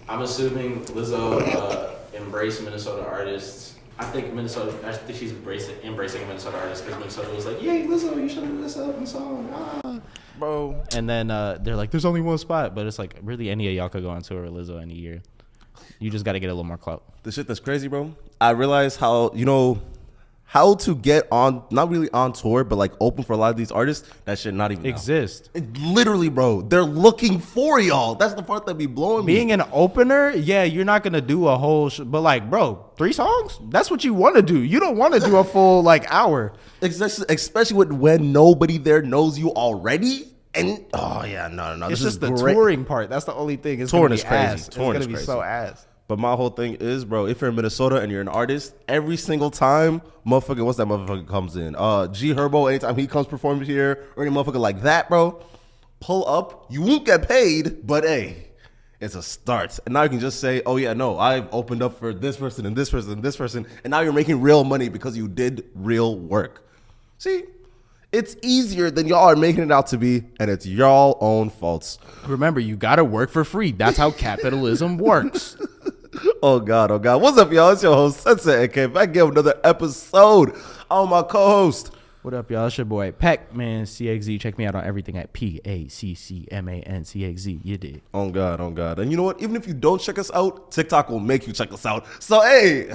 I'm assuming Lizzo embraced Minnesota artists. I think she's embracing Minnesota artists because Minnesota was like, "Yay, Lizzo, you should have done this album song, bro." And then they're like, "There's only one spot," but it's like, really, any of y'all could go on tour with Lizzo any year. You just got to get a little more clout. The shit that's crazy, bro. I realize how to get on, not really on tour, but like open for a lot of these artists. That shit not even exist. Literally, bro. They're looking for y'all. That's the part that be blowing me. Being an opener, yeah, you're not gonna do a whole. But like, bro, 3 songs? That's what you want to do. You don't want to do a full like hour. Especially when nobody there knows you already. And no. It's just the touring part. That's the only thing. It's touring is crazy. Ass. Touring is crazy. So ass. But my whole thing is, bro, if you're in Minnesota and you're an artist, every single time, motherfucker, once that motherfucker comes in, G Herbo, anytime he comes performing here, or any motherfucker like that, bro, pull up. You won't get paid, but hey, it's a start. And now you can just say, oh yeah, no, I've opened up for this person and this person and this person, and now you're making real money because you did real work. See? It's easier than y'all are making it out to be, and it's y'all own faults. Remember, you gotta work for free. That's how capitalism works. Oh God. What's up, y'all? It's your host, Sensei, AK. Back again with another episode. I'm my co-host. What up, y'all? It's your boy, Pac-Man CXZ. Check me out on everything at PACCMANCXZ. You did. Oh God. And you know what? Even if you don't check us out, TikTok will make you check us out. So, hey,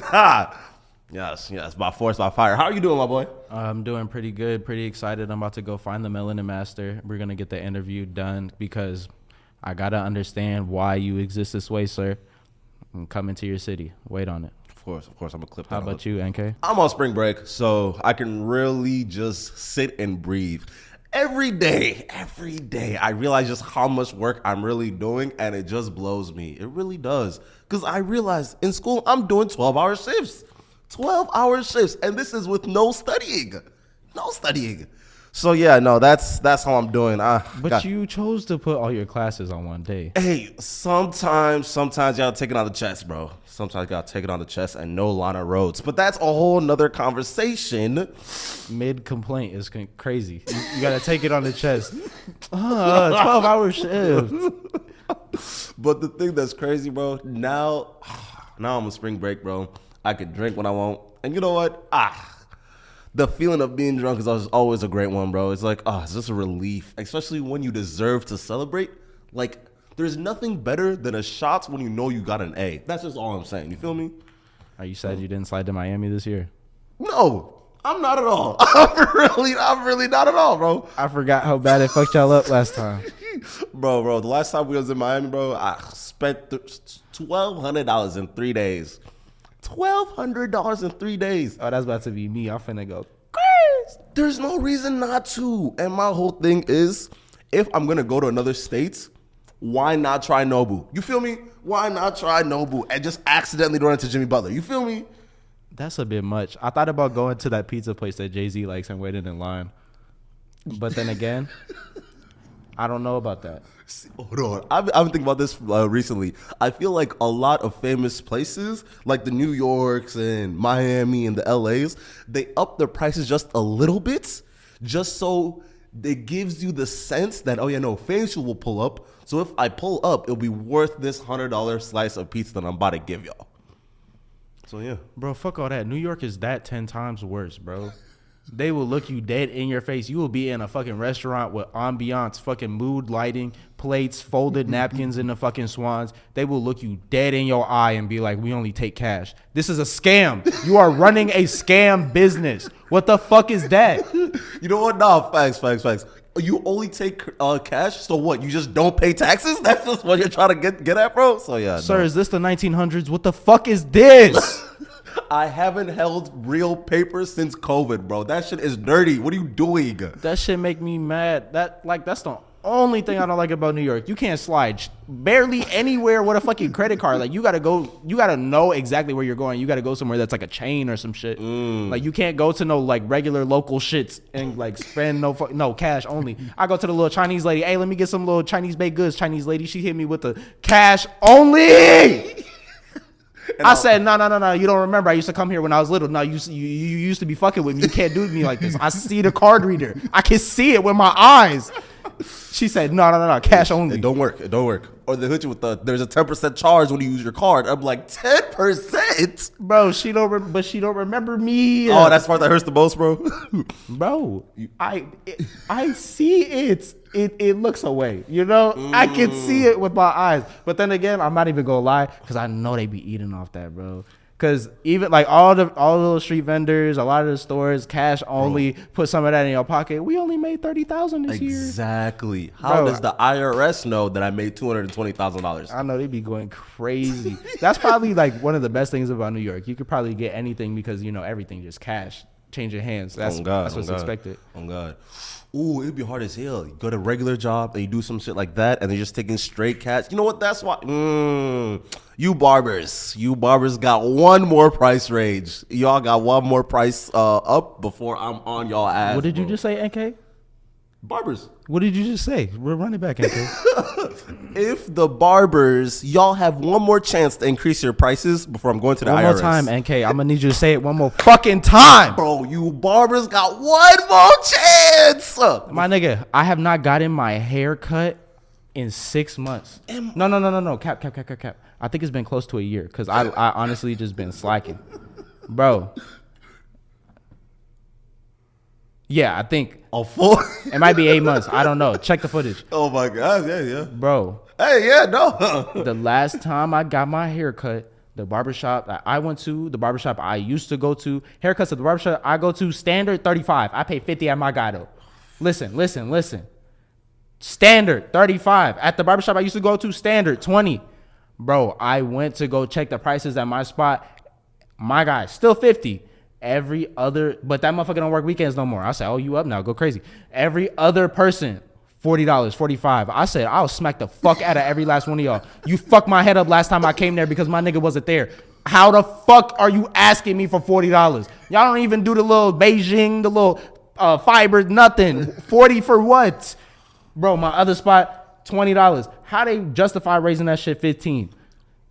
Yes, by force, by fire. How are you doing, my boy? I'm doing pretty good, pretty excited. I'm about to go find the Melanin Master. We're going to get the interview done because I got to understand why you exist this way, sir. I'm coming to your city. Wait on it. Of course. I'm going to clip that. How about you, NK? I'm on spring break, so I can really just sit and breathe. Every day, I realize just how much work I'm really doing, and it just blows me. It really does. Because I realize in school, I'm doing 12-hour shifts. 12-hour shifts, and this is with no studying. So yeah, no, that's how I'm doing. But you chose to put all your classes on one day. Hey, sometimes you gotta take it on the chest, bro. Sometimes you gotta take it on the chest and no line of roads. But that's a whole nother conversation. Mid-complaint is crazy. You gotta take it on the chest. 12-hour shift. But the thing that's crazy, bro, now I'm on spring break, bro. I could drink when I want. And you know what? The feeling of being drunk is always a great one, bro. It's like, it's just a relief, especially when you deserve to celebrate. Like, there's nothing better than a shot when you know you got an A. That's just all I'm saying. You feel me? Are you sad you didn't slide to Miami this year? No, I'm not at all. I'm really not at all, bro. I forgot how bad it fucked y'all up last time. Bro, the last time we was in Miami, bro, I spent $1,200 in 3 days. $1,200 in 3 days. Oh, that's about to be me. I'm finna go. There's no reason not to. And my whole thing is, if I'm gonna go to another state, why not try Nobu? You feel me? Why not try Nobu and just accidentally run into Jimmy Butler? You feel me? That's a bit much. I thought about going to that pizza place that Jay-Z likes and waiting in line. But then again, I don't know about that. Hold on. I've been thinking about this recently. I feel like a lot of famous places, like the New Yorks and Miami and the LAs, they up their prices just a little bit, just so it gives you the sense that, oh yeah, no, famous will pull up. So if I pull up, it'll be worth this $100 slice of pizza that I'm about to give y'all. So yeah. Bro, fuck all that. New York is that 10 times worse, bro. They will look you dead in your face. You will be in a fucking restaurant with ambiance, fucking mood lighting, plates, folded napkins in the fucking swans. They will look you dead in your eye and be like, we only take cash. This is a scam. You are running a scam business. What the fuck is that? You know what? Nah, facts. You only take cash, so what? You just don't pay taxes? That's just what you're trying to get at, bro? So yeah. Sir, is this the 1900s? What the fuck is this? I haven't held real paper since COVID, bro. That shit is dirty. What are you doing? That shit make me mad. That's the only thing I don't like about New York. You can't slide barely anywhere with a fucking credit card. Like, you gotta know exactly where you're going. You gotta go somewhere that's like a chain or some shit. Like, you can't go to no like regular local shits and like spend no cash only. I go to the little Chinese lady. Hey, let me get some little Chinese baked goods. Chinese lady, she hit me with the cash only. I said, no. You don't remember. I used to come here when I was little. No, you used to be fucking with me. You can't do me like this. I see the card reader. I can see it with my eyes. She said, no, cash only. It don't work. It don't work. Or they hit you with there's a 10% charge when you use your card. I'm like, 10%? Bro, she don't remember me. Oh, that's the part that hurts the most, bro. Bro, I see it. It looks away. You know, I can see it with my eyes. But then again, I'm not even gonna lie, because I know they be eating off that, bro. Because even like all those street vendors, a lot of the stores, cash only, put some of that in your pocket. We only made $30,000 this year. Exactly. How does the IRS know that I made $220,000? I know they be going crazy. That's probably like one of the best things about New York. You could probably get anything because you know everything just cash, changing hands. That's what's expected. Oh God. Ooh, it'd be hard as hell. You go to a regular job and you do some shit like that, and they're just taking straight cash. You know what? That's why. You barbers got one more price range. Y'all got one more price up before I'm on y'all ass. What did you just say, NK? Barbers. What did you just say? We're running back, NK. If the barbers, y'all have one more chance to increase your prices before I'm going to the IRS. One more time, NK. I'm gonna need you to say it one more fucking time. Bro, you barbers got one more chance. My nigga, I have not gotten my hair cut in 6 months. No. Cap. I think it's been close to a year because I honestly just been slacking. Bro. Yeah, I think. Oh, 4? It might be 8 months. I don't know. Check the footage. Oh my God, yeah. Bro. Hey, yeah, no. The last time I got my hair cut, the barbershop that I went to, the barbershop I used to go to, haircuts at the barbershop I go to, standard $35. I pay $50 at my guy though. Listen. Standard $35. At the barbershop I used to go to, standard $20. Bro, I went to go check the prices at my spot. My guy, still $50. Every other, but that motherfucker don't work weekends no more. I said, oh, you up now, go crazy. Every other person, $40, $45. I said, I'll smack the fuck out of every last one of y'all. You fucked my head up last time I came there because my nigga wasn't there. How the fuck are you asking me for $40? Y'all don't even do the little Beijing, the little fiber, nothing. 40 for what? Bro, my other spot, $20. How they justify raising that shit 15?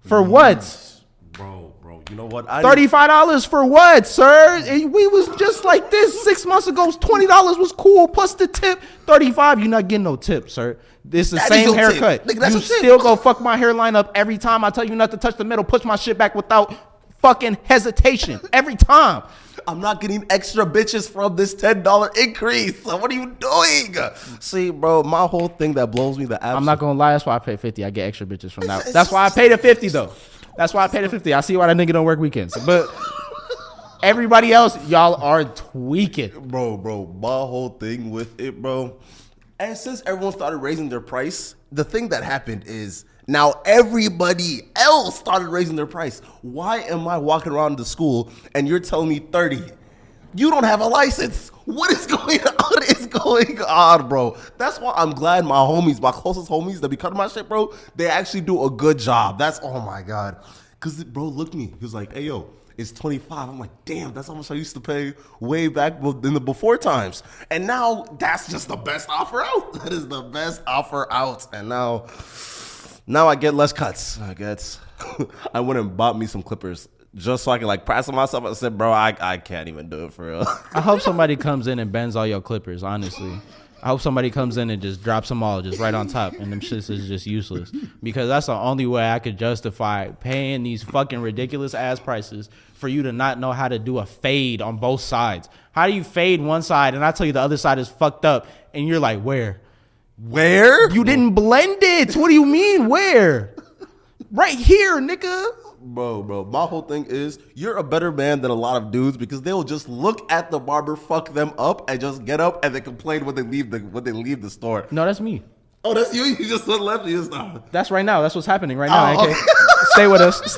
For what? Bro, you know what? $35 for what, sir? We was just like this 6 months ago. $20 was cool, plus the tip. $35, you're not getting no tip, sir. It's the same haircut. You still go fuck my hairline up every time I tell you not to touch the middle. Push my shit back without fucking hesitation. Every time. I'm not getting extra bitches from this $10 increase. So what are you doing? See, bro, my whole thing that blows me the absolute. I'm not gonna lie. That's why I pay $50. I get extra bitches from that. That's why I pay the $50 though. That's why I pay the $50. I see why that nigga don't work weekends. But everybody else, y'all are tweaking. Bro, my whole thing with it, bro. And since everyone started raising their price, the thing that happened is now everybody else started raising their price. Why am I walking around the school and you're telling me 30? You don't have a license. What is going on? What is going on, bro? That's why I'm glad my homies, my closest homies that be cutting my shit, bro, they actually do a good job. That's, oh my God. Because, bro, look at me. He was like, hey, yo, it's 25. I'm like, damn, that's how much I used to pay way back in the before times. And now that's just the best offer out. That is the best offer out. And now I get less cuts. I went and bought me some clippers just so I can like press on myself. I said, bro, I can't even do it for real. I hope somebody comes in and bends all your clippers, honestly. I hope somebody comes in and just drops them all just right on top and them shits is just useless. Because that's the only way I could justify paying these fucking ridiculous ass prices for you to not know how to do a fade on both sides. How do you fade one side and I tell you the other side is fucked up and you're like, where? You didn't blend it. What do you mean, where? Right here, nigga. Bro, my whole thing is you're a better man than a lot of dudes because they'll just look at the barber, fuck them up, and just get up and they complain when they leave the store. No, that's me. Oh, that's you? You just left? You just That's right now. That's what's happening right now. Okay. Stay with us.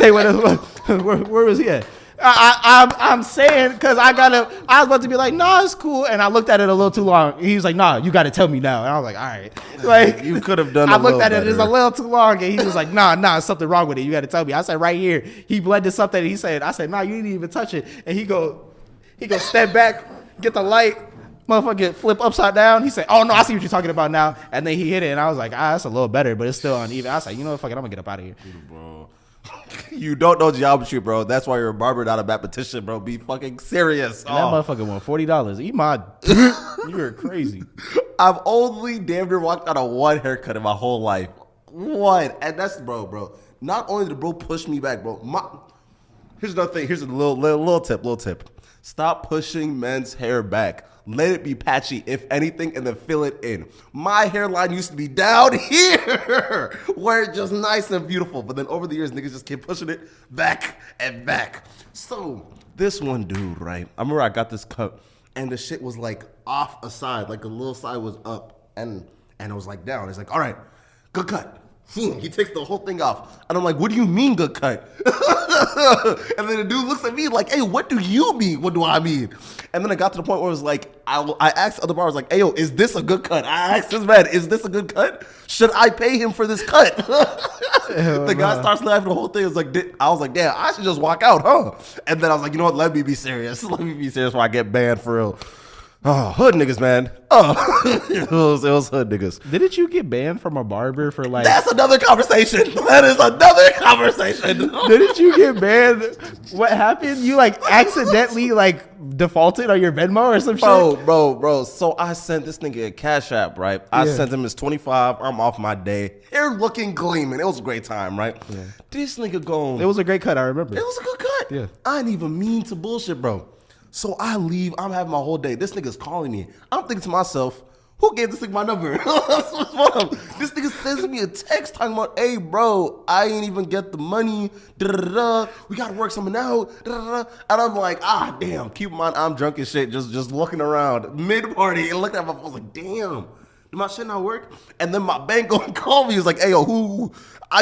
Where was he at? I'm saying because I was about to be like, nah, it's cool. And I looked at it a little too long. He was like, nah, you got to tell me now. And I was like, all right. Like, you could have done I looked at it, it's a little too long. And he was like, nah, there's something wrong with it. You got to tell me. I said, right here. He blended something. And I said, nah, you didn't even touch it. And he go step back, get the light, motherfucker flip upside down. He said, oh, no, I see what you're talking about now. And then he hit it. And I was like, that's a little better, but it's still uneven. I was like, you know what, fuck it, I'm going to get up out of here. Bro. You don't know geometry, bro. That's why you're a barber, not a mathematician, bro. Be fucking serious. And that motherfucker won $40. Eat my. You're crazy. I've only damn near walked out of one haircut in my whole life. One. And that's, bro. Not only did bro push me back, bro. Here's another thing. Here's a little tip. Stop pushing men's hair back. Let it be patchy, if anything, and then fill it in. My hairline used to be down here, where it's just nice and beautiful. But then over the years, niggas just keep pushing it back and back. So this one dude, right? I remember I got this cut, and the shit was like off a side, like a little side was up, and it was like down. It's like, all right, good cut. He takes the whole thing off. And I'm like, what do you mean good cut? And then the dude looks at me like, hey, what do you mean? What do I mean? And then I got to the point where it was like, I asked other barbers like, hey, yo, is this a good cut? I asked this man, is this a good cut? Should I pay him for this cut? The guy starts laughing. The whole thing is like, I was like, damn, I should just walk out, huh? And then I was like, you know what? Let me be serious. Let me be serious before I get banned for real. Oh, hood niggas, man. Oh, it was hood niggas. Didn't you get banned from a barber for like... That's another conversation. That is another conversation. Didn't you get banned? What happened? You like accidentally like defaulted on your Venmo or some shit? Bro. So I sent this nigga a Cash App, right? I sent him his 25. I'm off my day. Hair looking gleaming. It was a great time, right? Yeah. This nigga going... It was a great cut, I remember. It was a good cut. Yeah. I didn't even mean to bullshit, bro. So I leave. I'm having my whole day. This nigga's calling me. I'm thinking to myself, who gave this nigga my number? This nigga sends me a text talking about, hey, bro, I ain't even get the money. Da-da-da-da. We got to work something out. Da-da-da-da. And I'm like, damn. Keep in mind, I'm drunk as shit. Just looking around mid-party and looking at my phone. I was like, damn. Did my shit not work? And then my bank go and call me. He's like, hey, yo, who?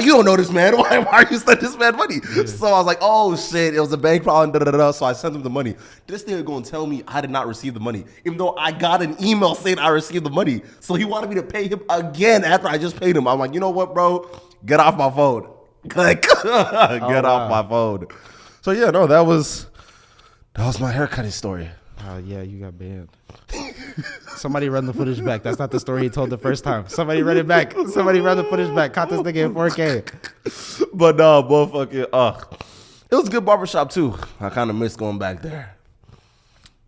You don't know this man. Why are you sending this man money? Yeah. So I was like, oh, shit. It was a bank problem. Da-da-da-da. So I sent him the money. This nigga going to tell me I did not receive the money, even though I got an email saying I received the money. So he wanted me to pay him again after I just paid him. I'm like, you know what, bro? Get off my phone. Get off my phone. So, yeah, no, that was my haircutting story. Oh, yeah, you got banned. Somebody run the footage back. That's not the story he told the first time. Somebody run it back. Somebody run the footage back. Caught this nigga in 4K. But no, motherfucker. It was a good barbershop, too. I kind of miss going back there.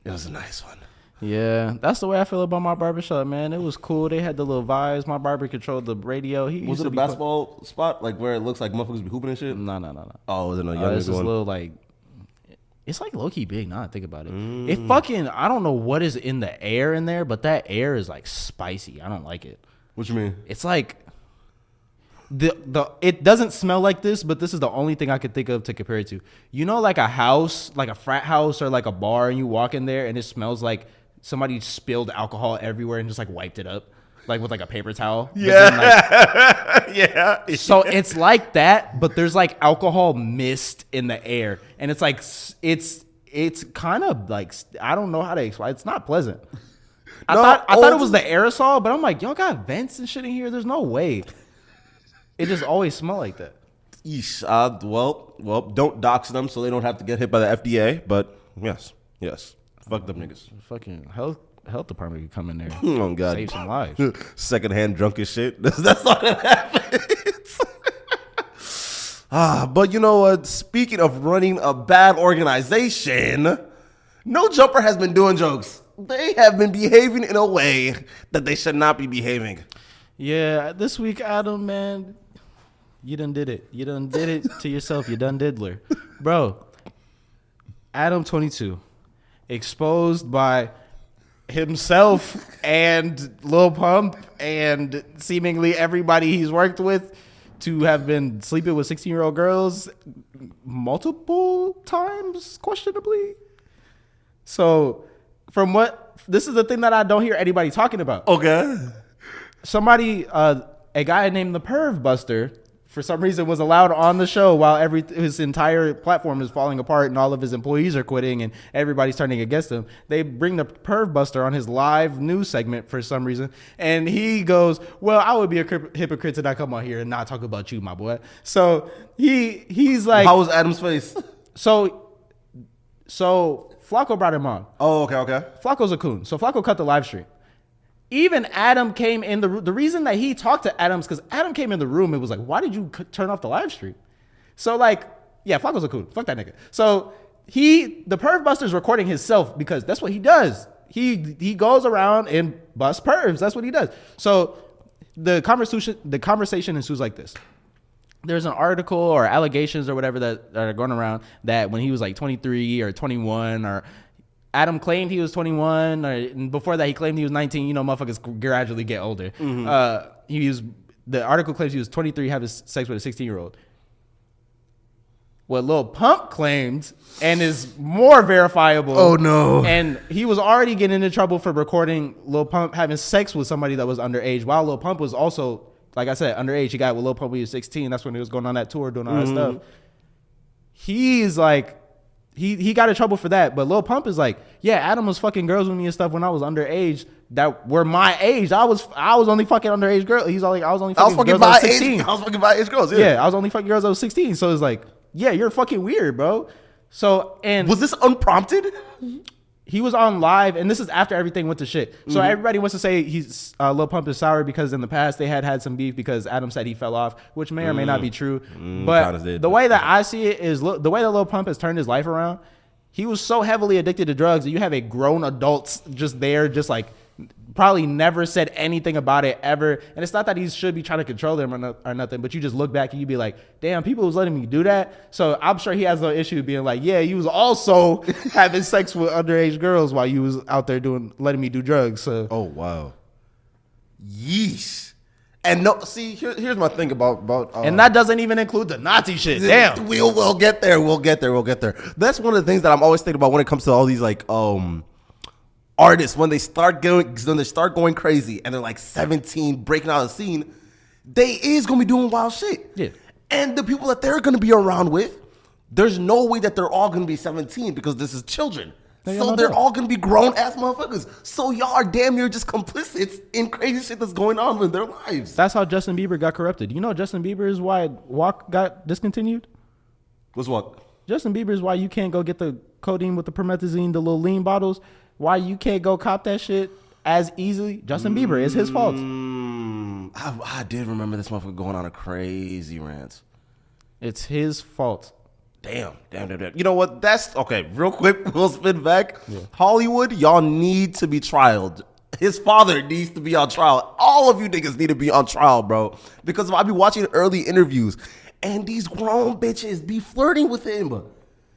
It was a nice one. Yeah, that's the way I feel about my barbershop, man. It was cool. They had the little vibes. My barber controlled the radio. Was it a basketball spot? Like where it looks like motherfuckers be hooping and shit? No. Oh, was it a young It's this little like... It's like low-key big now I think about it. It fucking, I don't know what is in the air in there, but that air is like spicy. I don't like it. What you mean? It's like, it doesn't smell like this, but this is the only thing I could think of to compare it to. You know, like a house, like a frat house or like a bar, and you walk in there and it smells like somebody spilled alcohol everywhere and just like wiped it up. Like with like a paper towel. Yeah. Yeah. So it's like that, but there's like alcohol mist in the air. And it's like, it's kind of like, I don't know how to explain. It's not pleasant. I thought it was the aerosol, but I'm like, y'all got vents and shit in here? There's no way. It just always smell like that. Yeesh. Well, don't dox them so they don't have to get hit by the FDA. But yes. Fuck them niggas. Fucking health department could come in there. Oh God, save some lives. Secondhand drunk as shit. That's all that happens. But you know what? Speaking of running a bad organization, No Jumper has been doing jokes. They have been behaving in a way that they should not be behaving. Yeah, this week, Adam, man, you done did it. You done did it to yourself. You done diddler. Bro, Adam22, exposed by himself and Lil Pump and seemingly everybody he's worked with to have been sleeping with 16-year-old girls multiple times, questionably. So this is the thing that I don't hear anybody talking about. Okay. Somebody, a guy named the Perv Buster, for some reason was allowed on the show while his entire platform is falling apart and all of his employees are quitting and everybody's turning against him. They bring the Perv Buster on his live news segment for some reason. And he goes, well, I would be a hypocrite to not come on here and not talk about you, my boy. So he's like... How was Adam's face? So Flacco brought him on. Oh, okay. Flacco's a coon. So Flacco cut the live stream. Even Adam came in the reason that he talked to Adam is because Adam came in the room and was like, why did you turn off the live stream? So like, yeah, Flacco's a coon. Fuck that nigga. So the perv buster's recording himself because that's what he does. He goes around and busts pervs. That's what he does. So the conversation ensues like this. There's an article or allegations or whatever that are going around that when he was like 23 or 21 or Adam claimed he was 21 or before that he claimed he was 19. You know, motherfuckers gradually get older. The article claims he was 23 having sex with a 16-year-old. What Lil Pump claimed and is more verifiable. Oh no. And he was already getting into trouble for recording Lil Pump having sex with somebody that was underage while Lil Pump was also, like I said, underage. He got with Lil Pump when he was 16. That's when he was going on that tour doing all that stuff. He's like, he got in trouble for that. But Lil Pump is like, yeah, Adam was fucking girls with me and stuff when I was underage that were my age. I was only fucking underage girls. He's like, I was only fucking girls that was 16. I was fucking my age girls. Yeah, I was only fucking girls that was 16. So it's like, yeah, you're fucking weird, bro. So, and was this unprompted? he was on live, and this is after everything went to shit. So everybody wants to say he's Lil Pump is sour because in the past they had some beef because Adam said he fell off, which may or may not be true. But the way that I see it is the way that Lil Pump has turned his life around. He was so heavily addicted to drugs that you have a grown adult just there, just like probably never said anything about it ever. And it's not that he should be trying to control them or nothing, but you just look back and you be like, damn, people was letting me do that. So I'm sure he has no issue being like, yeah, you was also having sex with underage girls while you was out there letting me do drugs. So oh wow, yeesh. And no, see, here's my thing about and that doesn't even include the Nazi shit. Damn, we'll get there. That's one of the things that I'm always thinking about when it comes to all these like artists when they start going crazy and they're like 17 breaking out of the scene, they is gonna be doing wild shit. Yeah. And the people that they're gonna be around with, there's no way that they're all gonna be 17 because this is children. So they're all gonna be grown ass motherfuckers. So y'all are damn near just complicit in crazy shit that's going on in their lives. That's how Justin Bieber got corrupted. You know Justin Bieber is why Walk got discontinued? What's what? Justin Bieber is why you can't go get the codeine with the promethazine, the little lean bottles. Why you can't go cop that shit as easily? Justin Bieber. It's his fault. I did remember this motherfucker going on a crazy rant. It's his fault. Damn. You know what? That's okay. Real quick, we'll spin back. Yeah. Hollywood, y'all need to be trialed. His father needs to be on trial. All of you niggas need to be on trial, bro. Because I be watching early interviews, and these grown bitches be flirting with him.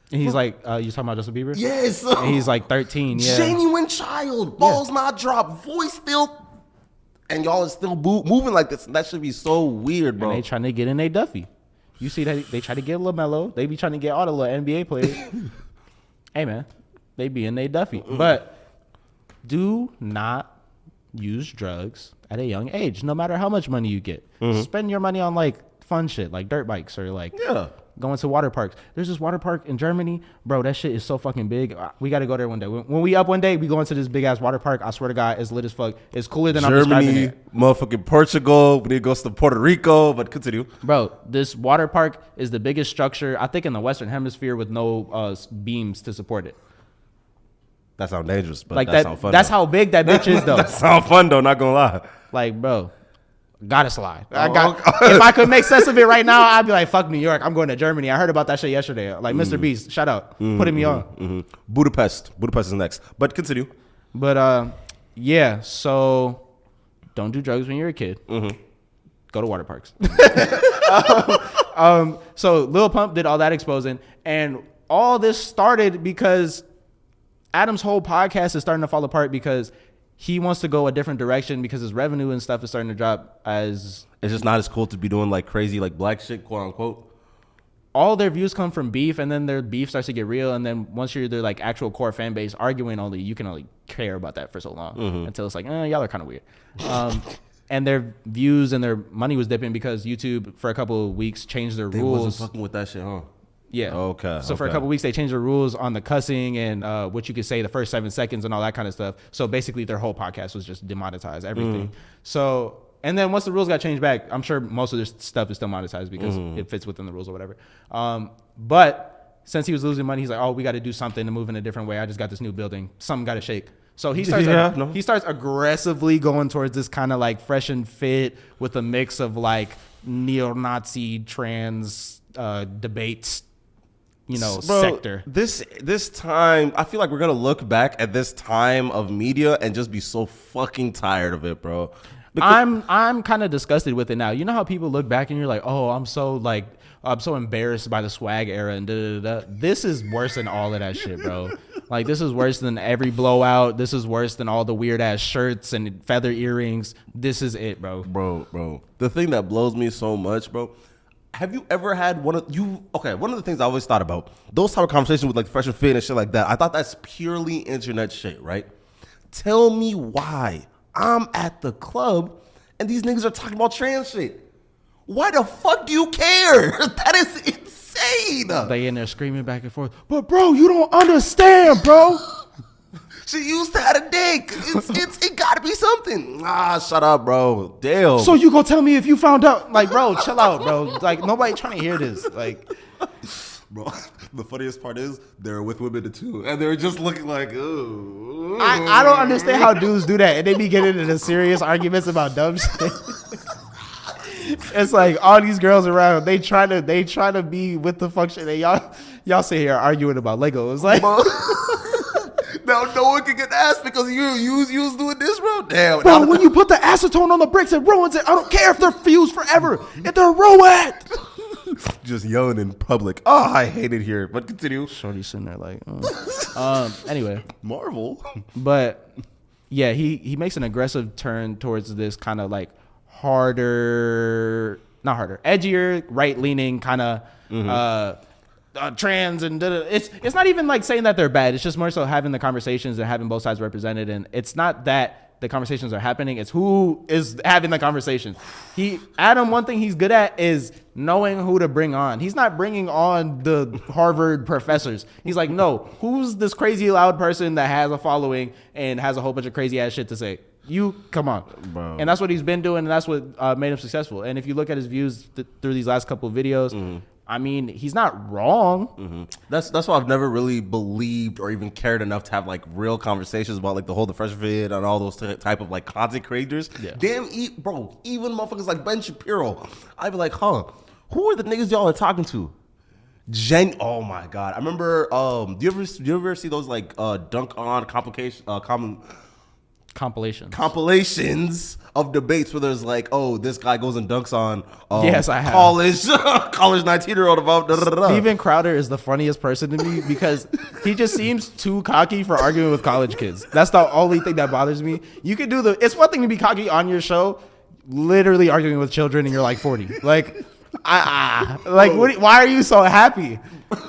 And he's like, you talking about Justin Bieber? Yes. And he's like 13. Yeah. Genuine child. Balls not dropped. Voice still. And y'all is still moving like this. That should be so weird, bro. And they trying to get in a Duffy. You see that they try to get LaMelo. They be trying to get all the little NBA players. Hey, man. They be in a Duffy. But do not use drugs at a young age, no matter how much money you get. Spend your money on like fun shit, like dirt bikes or like going to water parks. There's this water park in Germany. Bro, that shit is so fucking big. We got to go there one day. When we up one day, we go into this big-ass water park. I swear to God, it's lit as fuck. It's cooler than I'm describing it. Motherfucking Portugal. We need to go to Puerto Rico, but continue. Bro, this water park is the biggest structure, I think, in the Western Hemisphere with no beams to support it. That sounds dangerous, but like that sounds fun. That's how big that bitch is, though. That sounds fun, though, not gonna lie. Like, bro. Gotta slide. If I could make sense of it right now, I'd be like, fuck New York. I'm going to Germany. I heard about that shit yesterday. Like Mr. Beast, shout out. Putting me on. Budapest is next. But continue. But yeah, so don't do drugs when you're a kid. Go to water parks. So Lil Pump did all that exposing, and all this started because Adam's whole podcast is starting to fall apart because he wants to go a different direction because his revenue and stuff is starting to drop. As it's just not as cool to be doing like crazy like black shit, quote unquote. All their views come from beef, and then their beef starts to get real, and then once you're their like actual core fan base arguing, you can only care about that for so long until it's like, y'all are kind of weird. And their views and their money was dipping because YouTube for a couple of weeks changed their rules. They wasn't fucking with that shit, huh? Yeah. Okay. So for a couple of weeks, they changed the rules on the cussing and what you could say the first 7 seconds and all that kind of stuff. So basically, their whole podcast was just demonetized, everything. So, and then once the rules got changed back, I'm sure most of their stuff is still monetized because it fits within the rules or whatever. But since he was losing money, he's like, oh, we got to do something to move in a different way. I just got this new building. Something got to shake. So he starts aggressively going towards this kind of like fresh and fit with a mix of like neo-Nazi trans debates, sector. This time, I feel like we're gonna look back at this time of media and just be so fucking tired of it, bro. I'm kind of disgusted with it now. You know how people look back and you're like, oh, I'm so embarrassed by the swag era and da-da-da-da. This is worse than all of that shit, bro. Like, this is worse than every blowout. This is worse than all the weird ass shirts and feather earrings. This is it, bro. Bro. The thing that blows me so much, bro. Have you ever had one of the things I always thought about, those type of conversations with like Fresh and Fit and shit like that. I thought that's purely internet shit, right? Tell me why I'm at the club and these niggas are talking about trans shit. Why the fuck do you care? That is insane. They in there screaming back and forth. But bro, you don't understand, bro. She used to have a dick. It gotta be something. Shut up, bro. Damn. So you gonna tell me if you found out? Like, bro, chill out, bro. Like, nobody trying to hear this. Like, bro, the funniest part is they're with women too, and they're just looking like, ooh. I don't understand how dudes do that, and they be getting into serious arguments about dumb shit. It's like all these girls around, they try to be with the function, and y'all sit here arguing about Lego. It's like, now no one can get ass because you was doing this, bro. Damn. Bro, when you put the acetone on the bricks, it ruins it. I don't care if they're fused forever. If they're ruined. Just yelling in public. Oh, I hate it here. But continue. Shorty sitting there like, anyway. Marvel. But yeah, he makes an aggressive turn towards this kind of like edgier, right-leaning kind of trans and it's not even like saying that they're bad. It's just more so having the conversations and having both sides represented. And it's not that the conversations are happening, it's who is having the conversation. One thing he's good at is knowing who to bring on. He's not bringing on the Harvard professors. He's like, no, who's this crazy loud person that has a following and has a whole bunch of crazy ass shit to say? You come on, bro. And that's what he's been doing, and that's what made him successful. And if you look at his views through these last couple of videos, I mean, he's not wrong. That's why I've never really believed or even cared enough to have like real conversations about like the Fresh Vid and all those type of like content creators. Yeah. Damn, bro, even motherfuckers like Ben Shapiro, I'd be like, who are the niggas y'all are talking to? Oh my god, I remember. Do you ever see those like dunk on compilations of debates where there's like, oh, this guy goes and dunks on yes, I have. college 19-year-old about Steven Crowder is the funniest person to me because he just seems too cocky for arguing with college kids. That's the only thing that bothers me. You could do it's one thing to be cocky on your show, literally arguing with children and you're like 40. Like, why are you so happy?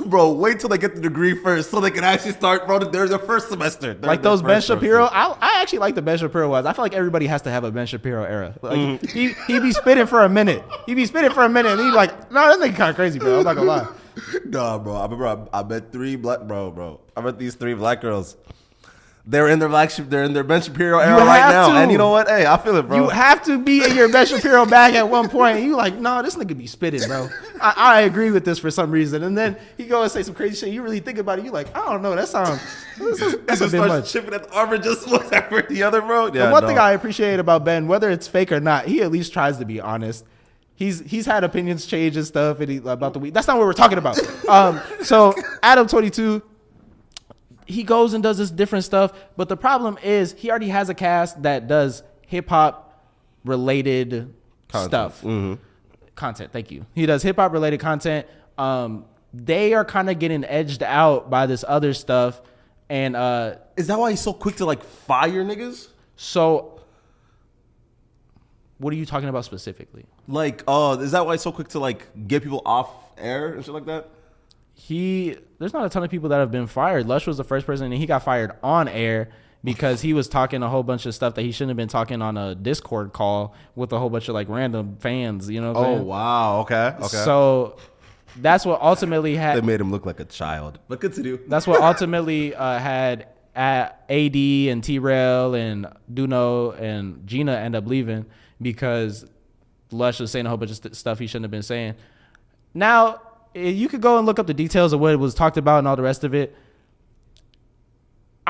Bro, wait till they get the degree first so they can actually start, bro. There's their first semester. Like those Ben Shapiro. I actually like the Ben Shapiro ones. I feel like everybody has to have a Ben Shapiro era. Like he be spitting for a minute. And he's like, no, that nigga kind of crazy, bro. I'm not gonna lie. Nah, bro. I remember I met I met these 3 black girls. They're in their Ben Shapiro era right now. And you know what? Hey, I feel it, bro. You have to be in your Ben Shapiro bag at one point. You like, no, this nigga be spitting, bro. I agree with this for some reason. And then he go and say some crazy shit. You really think about it. You like, I don't know. That's a bit much. Chipping at the armor just whatever the other, bro. Yeah, the one thing I appreciate about Ben, whether it's fake or not, he at least tries to be honest. He's had opinions change and stuff about the week. That's not what we're talking about. So Adam22, he goes and does this different stuff, but the problem is he already has a cast that does hip hop related stuff. Content. Thank you. He does hip hop related content. They are kind of getting edged out by this other stuff. And is that why he's so quick to like fire niggas? So what are you talking about specifically? Like, is that why he's so quick to like get people off air and shit like that? There's not a ton of people that have been fired. Lush was the first person, and he got fired on air because he was talking a whole bunch of stuff that he shouldn't have been talking on a Discord call with a whole bunch of like random fans, you know what I'm saying? Wow. Okay. So that's what ultimately they made him look like a child. But continue. That's what ultimately had AD and T-Rail and Duno and Gina end up leaving because Lush was saying a whole bunch of stuff he shouldn't have been saying. Now, you could go and look up the details of what it was talked about and all the rest of it.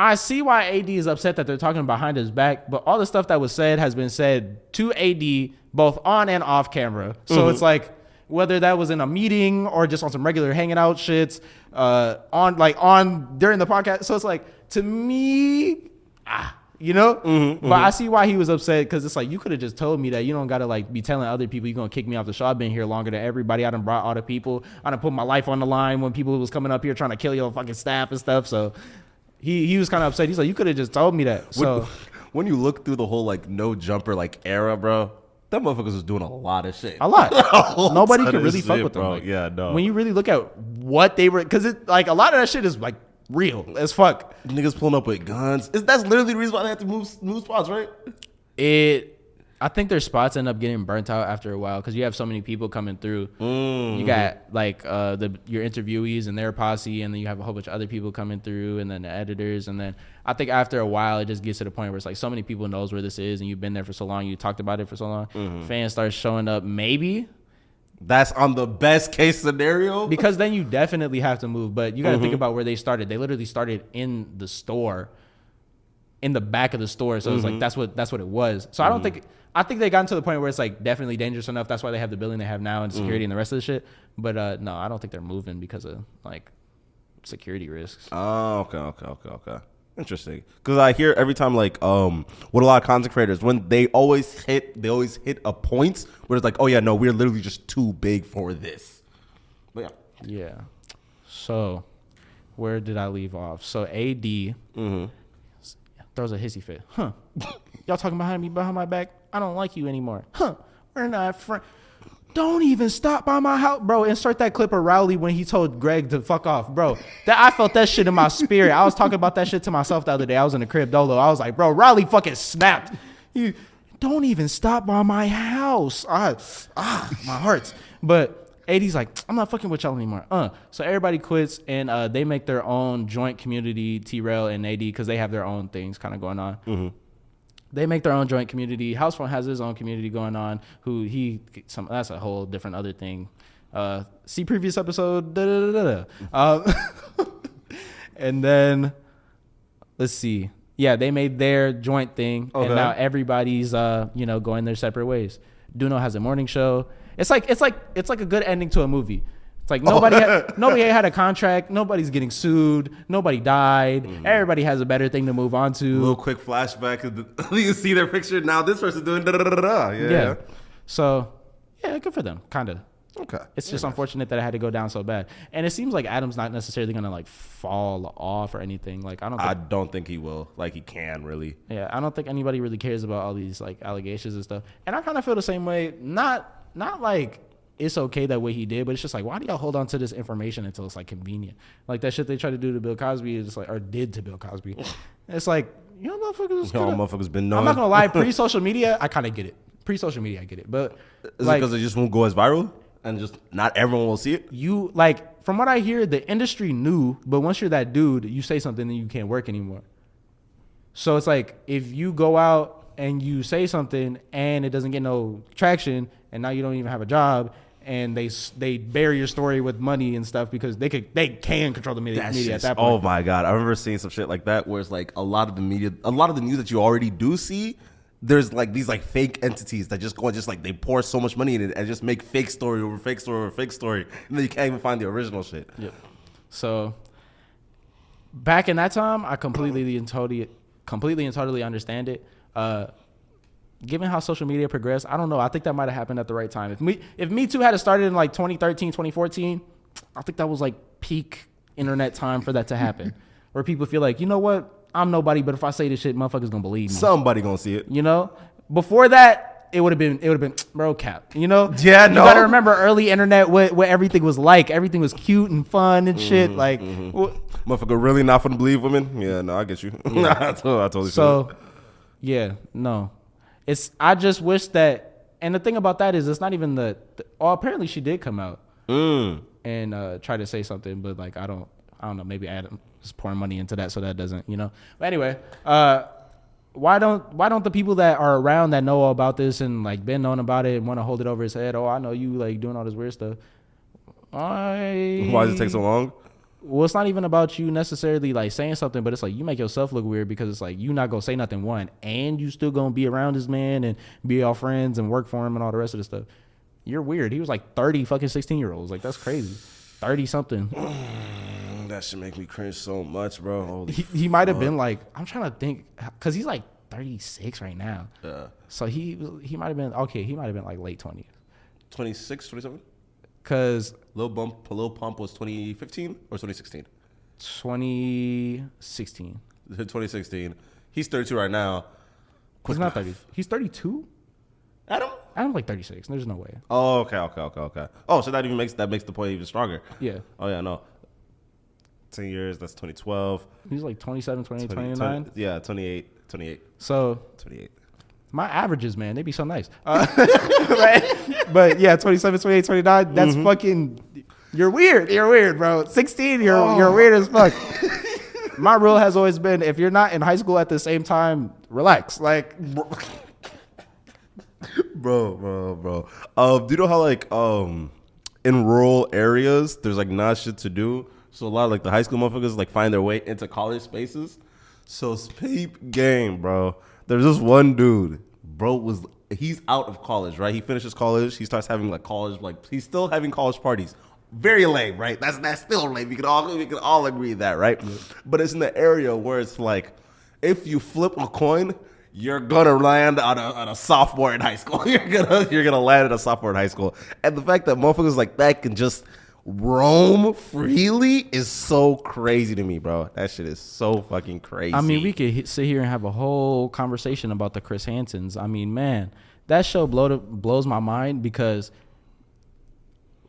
I see why AD is upset that they're talking behind his back, but all the stuff that was said has been said to AD both on and off camera. So it's like whether that was in a meeting or just on some regular hanging out shits, on during the podcast. So it's like, to me, you know, but I see why he was upset, because it's like, you could have just told me that. You don't got to like be telling other people you're going to kick me off the show. I've been here longer than everybody. I done brought all the people. I done put my life on the line when people was coming up here trying to kill your fucking staff and stuff. So he was kind of upset. He's like, you could have just told me that. So when you look through the whole like no jumper like era, bro, that motherfuckers was doing a lot of shit. A lot. Nobody could really fuck with them. Bro. Like, yeah, no. When you really look at what they were, because it like a lot of that shit is like real as fuck. Niggas pulling up with guns. That's literally the reason why they have to move spots, right? I think their spots end up getting burnt out after a while, because you have so many people coming through. You got like your interviewees and their posse, and then you have a whole bunch of other people coming through, and then the editors, and then I think after a while it just gets to the point where it's like so many people knows where this is, and you've been there for so long, you talked about it for so long, fans start showing up. Maybe that's on the best case scenario, because then you definitely have to move. But you got to think about where they started. They literally started in the store, in the back of the store. So it's like that's what it was. So I think they got to the point where it's like definitely dangerous enough. That's why they have the building they have now and security and the rest of the shit. But no, I don't think they're moving because of like security risks. Oh, okay. Interesting. Because I hear every time like with a lot of content creators, when they always hit a point where it's like, oh yeah, no, we're literally just too big for this. But yeah. So where did I leave off? So AD throws a hissy fit. Y'all talking behind my back? I don't like you anymore. We're not friends. Don't even stop by my house, bro. Insert that clip of Rowley when he told Greg to fuck off, bro. I felt that shit in my spirit. I was talking about that shit to myself the other day. I was in the crib dolo. I was like, bro, Rowley fucking snapped. You don't even stop by my house. My heart. But AD's like, I'm not fucking with y'all anymore. So everybody quits, and they make their own joint community, T-Rail and AD, because they have their own things kind of going on. They make their own joint community. Housefront has his own community going on. That's a whole different other thing. See previous episode. And then let's see. Yeah, they made their joint thing, and now everybody's going their separate ways. Duno has a morning show. It's like a good ending to a movie. It's like nobody had a contract. Nobody's getting sued. Nobody died. Everybody has a better thing to move on to. A little quick flashback. You see their picture. Now this person's doing da-da-da-da-da. Yeah. So, yeah, good for them. Kind of. Okay. It's just unfortunate that it had to go down so bad. And it seems like Adam's not necessarily going to like fall off or anything. Like I don't think he will. Like he can really. Yeah, I don't think anybody really cares about all these like allegations and stuff. And I kind of feel the same way. Not like it's okay that way he did, but it's just like, why do y'all hold on to this information until it's like convenient? Like that shit they tried to do to Bill Cosby is like, or did to Bill Cosby. It's like, motherfuckers been knowing. I'm not gonna lie, pre-social media, I kind of get it. Pre-social media, I get it. But is it because it just won't go as viral and just not everyone will see it? You like, from what I hear, the industry knew, but once you're that dude, you say something, then you can't work anymore. So it's like, if you go out and you say something and it doesn't get no traction, and now you don't even have a job, and they bury your story with money and stuff because they can control the media at that point. Oh my god, I remember seeing some shit like that where it's like a lot of the news that you already do see, there's like these like fake entities that just go and just like they pour so much money in it and just make fake story over fake story over fake story, and then you can't even find the original shit. Yep. So back in that time, I completely and totally understand it. Given how social media progressed, I don't know. I think that might have happened at the right time. If Me Too had started in like 2013, 2014, I think that was like peak internet time for that to happen. Where people feel like, you know what? I'm nobody, but if I say this shit, motherfuckers gonna believe me. Somebody gonna see it. You know? Before that, it would have been bro cap. You know? Yeah, you gotta remember early internet what everything was like. Everything was cute and fun and shit. Like motherfucker really not gonna believe women? Yeah, no, I get you. Yeah. I totally feel it. Yeah, no. I just wish that, and the thing about that is it's not even apparently she did come out and try to say something, but like I don't know, maybe Adam is pouring money into that so that doesn't, you know. But anyway, why don't the people that are around that know all about this and like been knowing about it and want to hold it over his head? Oh, I know you like doing all this weird stuff. Why does it take so long? Well, it's not even about you necessarily like saying something, but it's like you make yourself look weird because it's like you not gonna say nothing one, and you still gonna be around this man and be all friends and work for him and all the rest of the stuff. You're weird. He was like 30 fucking 16-year-olds. Like, that's crazy. 30 something. That should make me cringe so much, bro. He might have been like, I'm trying to think, because he's like 36 right now. Yeah. So he might have been, okay, he might have been like late 20s. 26, 27? Because Lil Pump was 2015 or 2016? 2016. 2016. He's 32 right now. He's not 30. He's 32? Adam? I'm like 36. There's no way. Oh, okay. Oh, so that makes the point even stronger. Yeah. Oh, yeah, no. 10 years, that's 2012. He's like 27, 28, 29. Yeah, 28. So 28. my averages, man, they be so nice. Right? But yeah, 27, 28, 29, that's fucking, you're weird, bro. 16, you're weird as fuck. My rule has always been, if you're not in high school at the same time, relax. Like, Bro. Do you know how like in rural areas there's like not shit to do? So a lot of like the high school motherfuckers like find their way into college spaces. So peep game, bro. There's this one dude, bro, he's out of college, right? He finishes college. He starts having like college, like he's still having college parties. Very lame, right? That's still lame. We can all agree that, right? Yeah. But it's in the area where it's like, if you flip a coin, you're gonna land on a sophomore in high school. You're gonna land at a sophomore in high school. And the fact that motherfuckers like that can just roam freely is so crazy to me, bro. That shit is so fucking crazy. I mean, we could sit here and have a whole conversation about the Chris Hansons. I mean, man, that show blows my mind because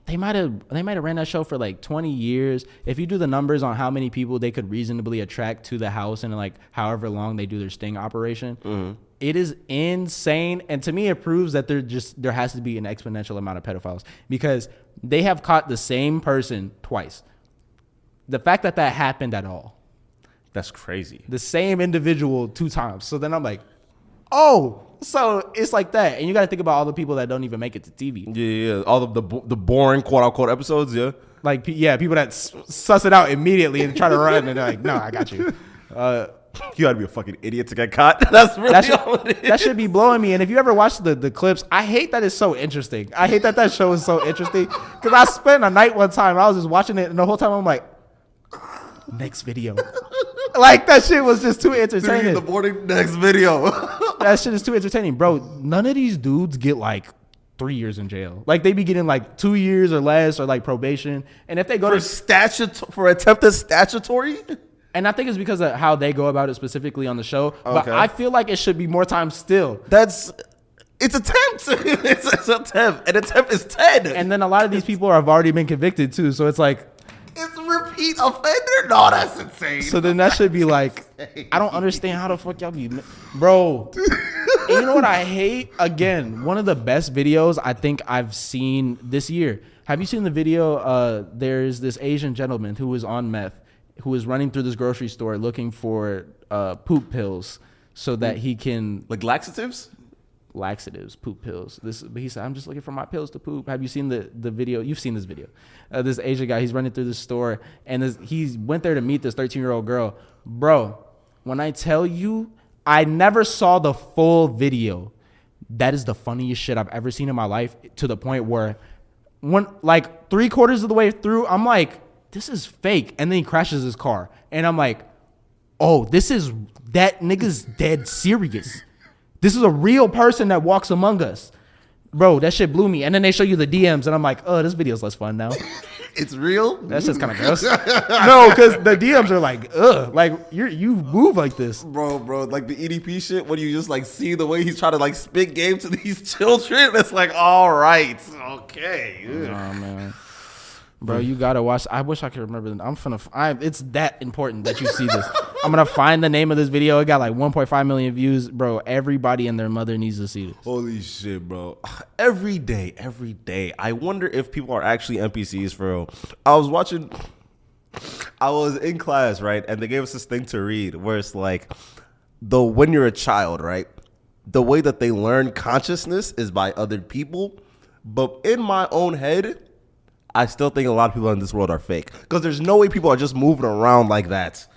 they might have ran that show for like 20 years. If you do the numbers on how many people they could reasonably attract to the house and like however long they do their sting operation, it is insane. And to me, it proves that there has to be an exponential amount of pedophiles because they have caught the same person twice. The fact that happened at all. That's crazy. The same individual 2 times. So then I'm like, oh, so it's like that. And you got to think about all the people that don't even make it to TV. Yeah. All of the boring quote unquote episodes. Yeah. Like, yeah, people that suss it out immediately and try to run and they're like, no, I got you. You gotta be a fucking idiot to get caught. That's really all it is. That should be blowing me. And if you ever watch the clips, I hate that it's so interesting. I hate that show is so interesting. Because I spent a night one time, I was just watching it, and the whole time I'm like, next video. Like, that shit was just too entertaining. The morning next video. That shit is too entertaining. Bro, none of these dudes get like 3 years in jail. Like, they be getting like 2 years or less or like probation. And if they go for attempted statutory? And I think it's because of how they go about it specifically on the show. But I feel like it should be more time still. It's attempt. It's attempt. An attempt is 10. And then a lot of these people have already been convicted too. So it's like, it's repeat offender? No, that's insane. So then that should be like, I don't understand how the fuck y'all be, bro. And you know what I hate? Again, one of the best videos I think I've seen this year. Have you seen the video? There's this Asian gentleman who was on meth, who was running through this grocery store looking for poop pills so that he can... Like laxatives? Laxatives, poop pills. But he said, I'm just looking for my pills to poop. Have you seen the video? You've seen this video. This Asian guy, he's running through this store, and he went there to meet this 13-year-old girl. Bro, when I tell you, I never saw the full video. That is the funniest shit I've ever seen in my life, to the point where like 3/4 of the way through, I'm like, this is fake. And then he crashes his car. And I'm like, oh, that nigga's dead serious. This is a real person that walks among us. Bro, that shit blew me. And then they show you the DMs, and I'm like, oh, this video's less fun now. It's real? That shit's kind of gross. No, because the DMs are like, ugh, like you move like this. Bro, like the EDP shit, when you just like see the way he's trying to like spit game to these children, it's like, all right, okay. Oh, man. Bro, you gotta watch. I wish I could remember. It's that important that you see this. I'm gonna find the name of this video. It got like 1.5 million views. Bro, everybody and their mother needs to see this. Holy shit, bro. Every day. I wonder if people are actually NPCs for real. I was in class, right? And they gave us this thing to read where it's like, when you're a child, right? The way that they learn consciousness is by other people. But in my own head, I still think a lot of people in this world are fake. Because there's no way people are just moving around like that.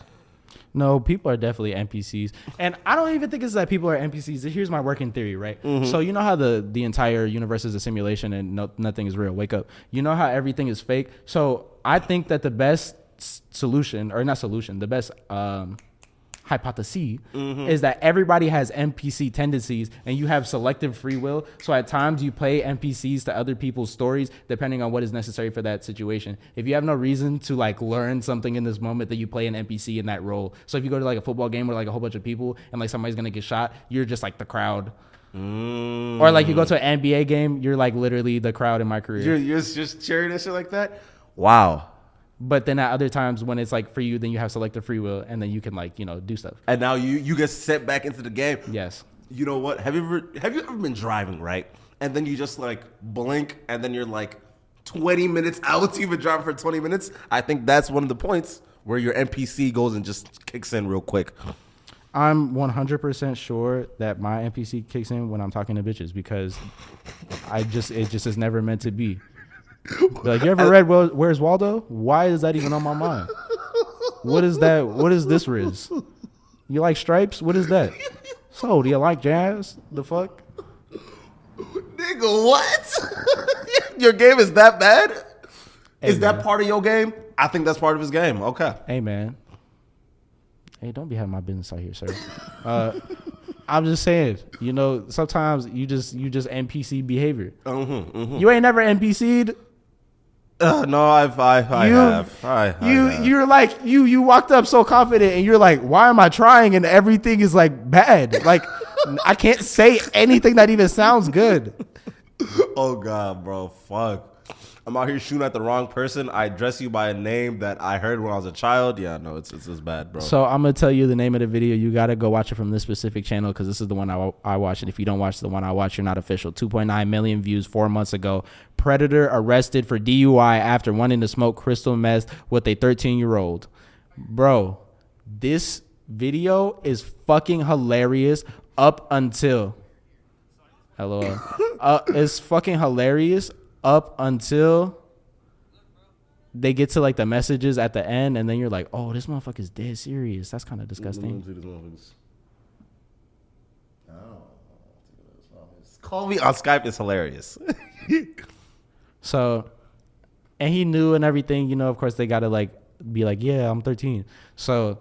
No, people are definitely NPCs. And I don't even think it's that people are NPCs. Here's my working theory, right? Mm-hmm. So you know how the entire universe is a simulation and nothing is real. Wake up. You know how everything is fake? So I think that the best solution, or not solution, the best hypothesis is that everybody has NPC tendencies and you have selective free will. So at times you play NPCs to other people's stories depending on what is necessary for that situation. If you have no reason to like learn something in this moment, that you play an NPC in that role. So if you go to like a football game with like a whole bunch of people and like somebody's gonna get shot, you're just like the crowd. Or like you go to an NBA game, you're like literally the crowd in my career. You're just cheering and shit like that? Wow. But then at other times when it's like for you, then you have selective free will and then you can like, you know, do stuff. And now you get sent back into the game. Yes. You know what? Have you ever been driving, right? And then you just like blink and then you're like 20 minutes out. You've been driving for 20 minutes. I think that's one of the points where your NPC goes and just kicks in real quick. I'm 100% sure that my NPC kicks in when I'm talking to bitches because it just is never meant to be. Like, you ever read Where's Waldo? Why is that even on my mind? What is that? What is this, Riz? You like stripes? What is that? So, do you like jazz? The fuck? Nigga, what? Your game is that bad? Hey, is that part of your game? I think that's part of his game. Okay. Hey, man. Hey, don't be having my business out here, sir. I'm just saying, you know, sometimes you just NPC behavior. You ain't never NPC'd. No, I have. You're like you walked up so confident and you're like, why am I trying? And everything is like bad. Like I can't say anything that even sounds good. Oh God, bro, fuck. I'm out here shooting at the wrong person. I address you by a name that I heard when I was a child. Yeah, no, it's bad, bro. So I'm gonna tell you the name of the video. You gotta go watch it from this specific channel because this is the one I watched. And if you don't watch the one I watched, you're not official. 2.9 million views 4 months ago. Predator arrested for DUI after wanting to smoke crystal meth with a 13-year-old. Bro, this video is fucking hilarious up until. LOL. It's fucking hilarious up until they get to like the messages at the end, and then you're like, oh, this motherfucker's dead serious. That's kind of disgusting. Call me on Skype is hilarious. So, and he knew and everything, you know, of course they gotta like be like, yeah, I'm 13. So,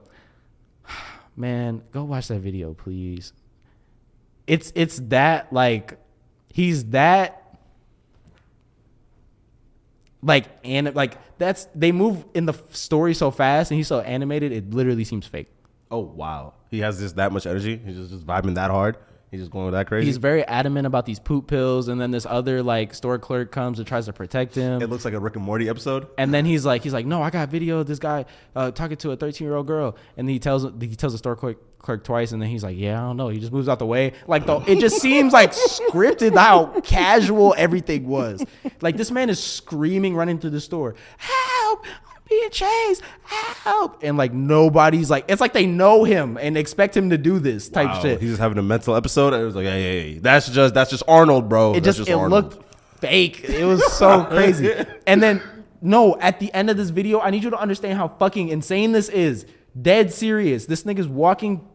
man, go watch that video, please. It's that like, he's that like, and like that's, they move in the story so fast and he's so animated, it literally seems fake. Oh wow, he has just that much energy. He's just vibing that hard. He's just going that crazy. He's very adamant about these poop pills, and then this other like store clerk comes and tries to protect him. It looks like a Rick and Morty episode. And then he's like, no, I got video of this guy talking to a 13-year-old girl, and he tells the store clerk twice, and then he's like, yeah, I don't know. He just moves out the way. Like it just seems like scripted how casual everything was. Like this man is screaming, running through the store, help! Being chased, help, and like nobody's like, it's like they know him and expect him to do this type shit. He's just having a mental episode, and it was like, hey, that's just Arnold, bro. It looked fake. It was so crazy. And then no, at the end of this video, I need you to understand how fucking insane this is. Dead serious. This nigga's walking.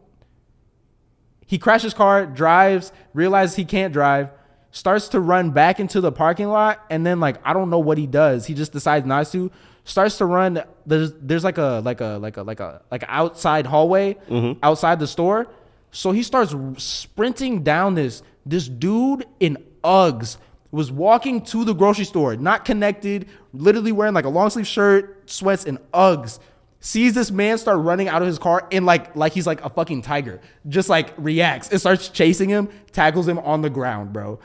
He crashes his car, drives, realizes he can't drive, starts to run back into the parking lot, and then like I don't know what he does. He just decides not to. Starts to run. There's like a outside hallway outside the store. So he starts sprinting down this dude in Uggs was walking to the grocery store, not connected, literally wearing like a long sleeve shirt, sweats, and Uggs. Sees this man start running out of his car and like he's like a fucking tiger. Just like reacts and starts chasing him, tackles him on the ground, bro.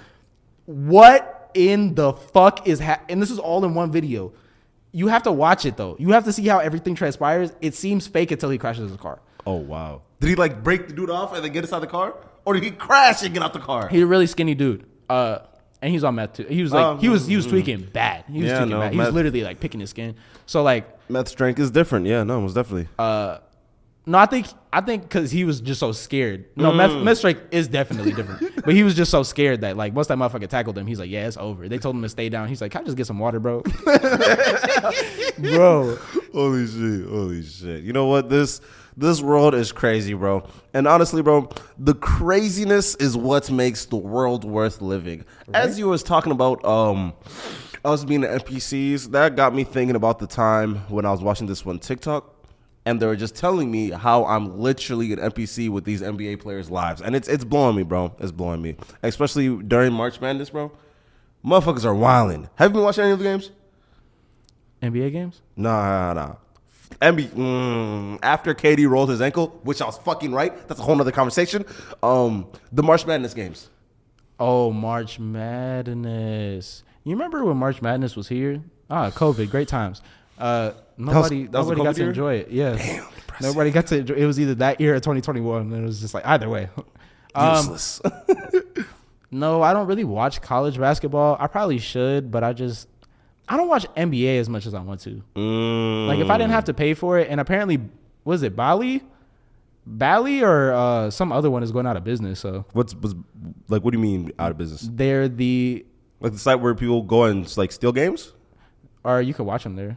What in the fuck is and this is all in one video. You have to watch it though. You have to see how everything transpires. It seems fake until he crashes his car. Oh wow! Did he like break the dude off and then get inside the car, or did he crash and get out the car? He's a really skinny dude. And he's on meth too. He was like he was tweaking bad. He was tweaking bad. He was literally like picking his skin. So like meth strength is different. Yeah, no, it was definitely. No, I think because he was just so scared. No, Mithrick is definitely different, but he was just so scared that like once that motherfucker tackled him, he's like, yeah, it's over. They told him to stay down. He's like, can I just get some water, bro? Bro, Holy shit. You know what? This world is crazy, bro. And honestly, bro, the craziness is what makes the world worth living. Right? As you was talking about us being the NPCs, that got me thinking about the time when I was watching this one TikTok. And they were just telling me how I'm literally an NPC with these NBA players' lives. And it's blowing me, bro. It's blowing me. Especially during March Madness, bro. Motherfuckers are wilding. Have you been watching any of the games? NBA games? Nah. After KD rolled his ankle, which I was fucking right. That's a whole nother conversation. The March Madness games. Oh, March Madness. You remember when March Madness was here? COVID. Great times. Nobody got to enjoy it. Yeah. Damn, nobody got to enjoy it. It was either that year or 2021. And it was just like, either way. Useless. No, I don't really watch college basketball. I probably should, but I don't watch NBA as much as I want to. Like, if I didn't have to pay for it, and apparently, was it Bally or some other one is going out of business. So what do you mean out of business? They're the site where people go and like steal games? Or you could watch them there.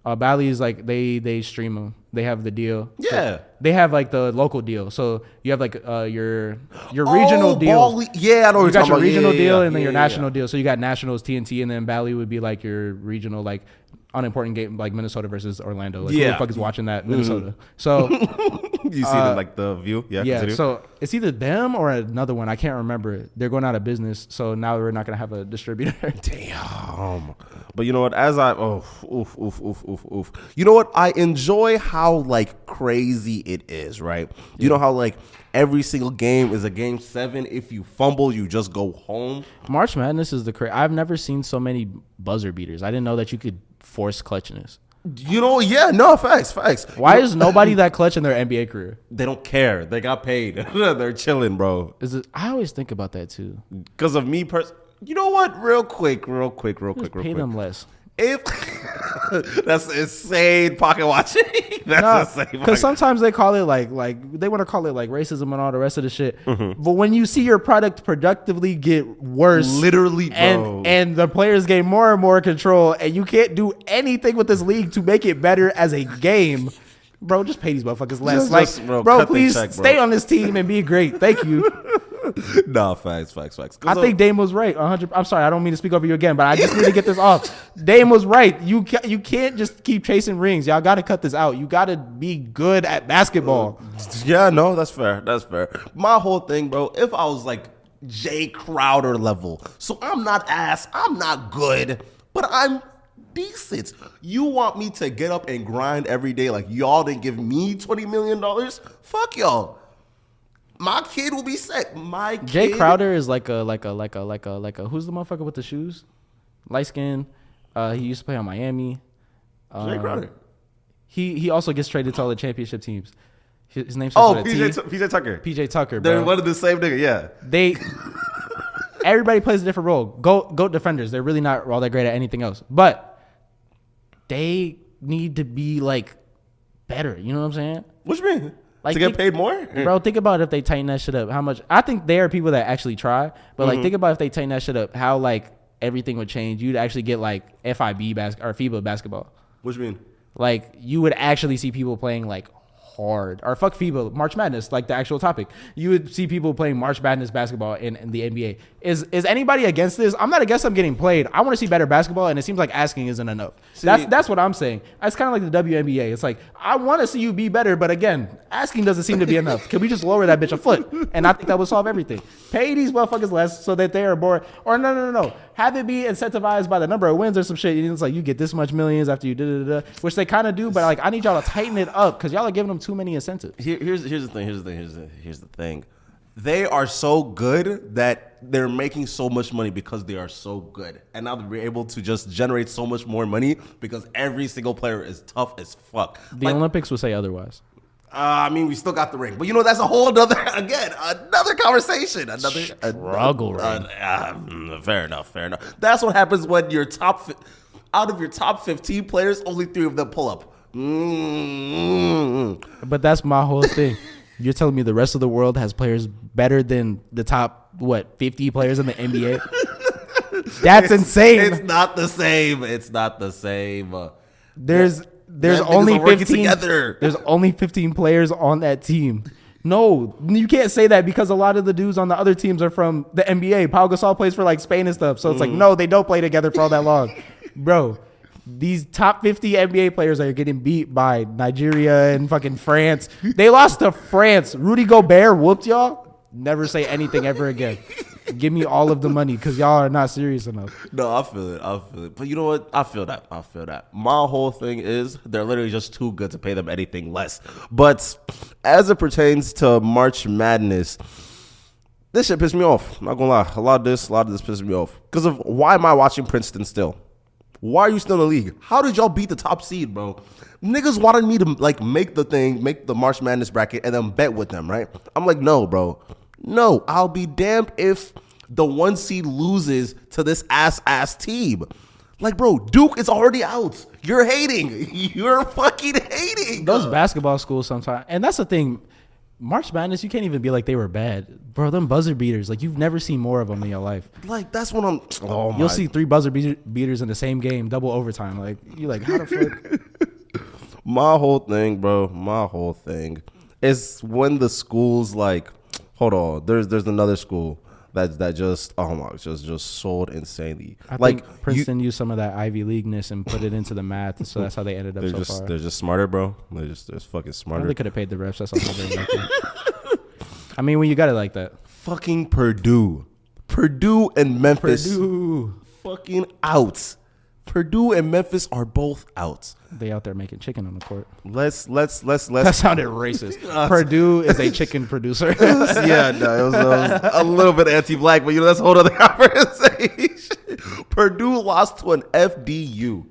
Bally is like they stream them. They have the deal. Yeah. So they have like the local deal. So you have like your regional deal. Yeah, I know. You got your regional deal and then your yeah. national deal. So you got nationals TNT, and then Bally would be like your regional like unimportant game like Minnesota versus Orlando. Like who the fuck is watching that Minnesota? So you see the view. Yeah. Continue. So it's either them or another one. I can't remember. They're going out of business, so now we're not gonna have a distributor. Damn. But you know what? You know what? I enjoy how like crazy it is, right? You know how like every single game is a game 7. If you fumble, you just go home. March Madness is I've never seen so many buzzer beaters. I didn't know that you could force clutchness. You know, yeah, no, facts. Why is nobody that clutch in their NBA career? They don't care. They got paid. They're chilling, bro. I always think about that too. Because of me you know what? Real quick. Pay them less. If that's insane pocket watching. That's insane. Because sometimes they call it like they want to call it like racism and all the rest of the shit. Mm-hmm. But when you see your product productively get worse, literally, bro, and the players gain more and more control, and you can't do anything with this league to make it better as a game. Bro, just pay these motherfuckers less. Bro, please stay on this team and be great. Thank you. Nah, facts. I think Dame was right. 100. I'm sorry, I don't mean to speak over you again, but I just need to get this off. Dame was right. You can't just keep chasing rings. Y'all got to cut this out. You got to be good at basketball. Yeah, no, that's fair. My whole thing, bro, if I was like Jay Crowder level, so I'm not ass, I'm not good, but I'm decent. You want me to get up and grind every day like y'all didn't give me $20 million? Fuck y'all. My kid will be set. Jay Crowder is like a who's the motherfucker with the shoes? Light skin. He used to play on Miami. Jay Crowder. He also gets traded to all the championship teams. His name's PJ Tucker. PJ Tucker, bro. They're one of the same nigga, yeah. Everybody plays a different role. Goat defenders. They're really not all that great at anything else. But they need to be like better. You know what I'm saying? What you mean? Like, to get paid more? Bro, think about if they tighten that shit up. How much? I think there are people that actually try, but like think about if they tighten that shit up, how like everything would change. You'd actually get like or FIBA basketball. What you mean? Like you would actually see people playing like hard or fuck FIBA, March Madness, like the actual topic. You would see people playing March Madness basketball in the NBA. Is anybody against this? I'm not against them getting played. I want to see better basketball, and it seems like asking isn't enough. That's what I'm saying. It's kind of like the WNBA. It's like I want to see you be better, but again, asking doesn't seem to be enough. Can we just lower that bitch a foot? And I think that would solve everything. Pay these motherfuckers less so that they are more. Or no. Have it be incentivized by the number of wins or some shit. It's like you get this much millions after you did, which they kind of do. But like I need y'all to tighten it up because y'all are giving them too many incentives. Here's the thing. They are so good that they're making so much money because they are so good. And now they're able to just generate so much more money because every single player is tough as fuck. The Olympics would say otherwise. I mean, we still got the ring. But that's a whole another conversation. Another struggle ring. Fair enough. That's what happens when out of your top 15 players, only 3 of them pull up. But that's my whole thing. You're telling me the rest of the world has players better than the top 50 players in the NBA? That's insane. It's not the same. It's not the same. There's Them only niggas are working 15. together. There's only 15 players on that team. No, you can't say that because a lot of the dudes on the other teams are from the NBA. Pau Gasol plays for like Spain and stuff. So it's like, no, they don't play together for all that long. Bro, these top 50 NBA players are getting beat by Nigeria and fucking France. They lost to France. Rudy Gobert whooped y'all. Never say anything ever again. Give me all of the money because y'all are not serious enough. No, I feel it. But you know what? I feel that. My whole thing is they're literally just too good to pay them anything less. But as it pertains to March Madness, this shit pissed me off. Not gonna lie. A lot of this pissed me off. Because of why am I watching Princeton still? Why are you still in the league? How did y'all beat the top seed, bro? Niggas wanted me to like make the March Madness bracket and then bet with them, right? I'm like, no, bro. No, I'll be damned if the 1 seed loses to this ass team. Like, bro, Duke is already out. You're hating. You're fucking hating. Those basketball schools sometimes. And that's the thing. March Madness, you can't even be like they were bad. Bro, them buzzer beaters, like you've never seen more of them in your life. Like, that's what I'm... Oh, my. You'll see 3 buzzer beaters in the same game, double overtime. Like, you're like, how the fuck? My whole thing is when the schools like... Hold on, there's another school that just just sold insanely. I think Princeton used some of that Ivy League-ness and put it into the math, so that's how they ended up so far. They're just smarter, bro. They're just fucking smarter. They could have paid the refs. That's all they're making. I mean, when you got it like that. Fucking Purdue and Memphis, fucking out. Purdue and Memphis are both out. They out there making chicken on the court. Let's. That sounded racist. Purdue is a chicken producer. Yeah, no, it was a little bit anti-black, but that's a whole other conversation. Purdue lost to an FDU.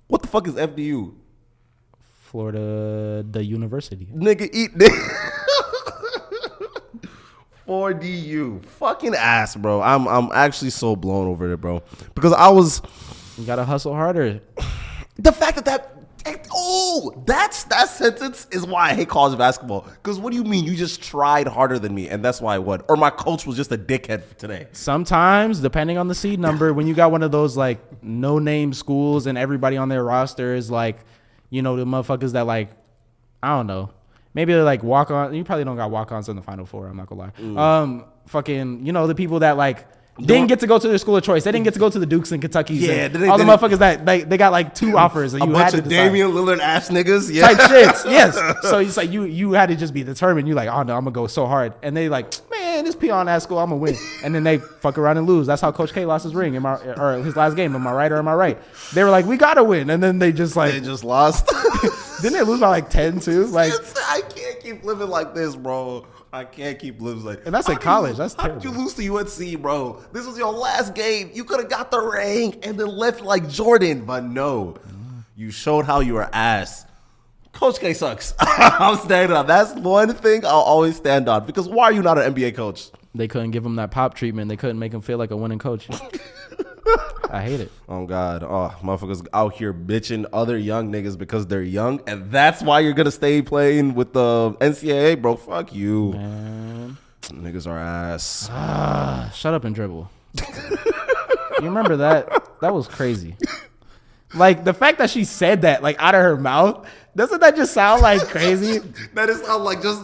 What the fuck is FDU? Florida, the university. Nigga, eat 4DU. Fucking ass, bro. I'm actually so blown over it, bro. Because You gotta hustle harder. The fact that sentence is why I hate college basketball. Because what do you mean you just tried harder than me and that's why I won? Or my coach was just a dickhead today? Sometimes, depending on the seed number, when you got one of those like no-name schools and everybody on their roster is like, you know, the motherfuckers that like, I don't know. Maybe they're like walk-on. You probably don't got walk-ons in the Final Four. I'm not gonna lie. Fucking, you know, the people that like didn't get to go to their school of choice. They didn't get to go to the Dukes and Kentuckys. Yeah, and all the motherfuckers that they got like 2 offers. And a you bunch had to of decide. Damian Lillard ass niggas. Yeah. Type shits. Yes. So it's like you had to just be determined. You like, oh no, I'm gonna go so hard. And they like, man, this peon ass school, I'm gonna win. And then they fuck around and lose. That's how Coach K lost his ring or his last game. Am I right or am I right? They were like, we gotta win. And then they just lost. Didn't they lose by like 10 too? Like, I can't keep living like this, bro. I can't keep living like. And that's in college. That's how terrible. did you lose to UNC, bro? This was your last game. You could have got the ring and then left like Jordan, but no. You showed how you were ass. Coach K sucks. I'm standing on. That's one thing I'll always stand on. Because why are you not an NBA coach? They couldn't give him that pop treatment. They couldn't make him feel like a winning coach. I hate it. Oh, God. Oh, motherfuckers out here bitching other young niggas because they're young, and that's why you're going to stay playing with the NCAA, bro. Fuck you. Man. Niggas are ass. Shut up and dribble. You remember that? That was crazy. Like, the fact that she said that, like, out of her mouth, doesn't that just sound like crazy? That is sound like just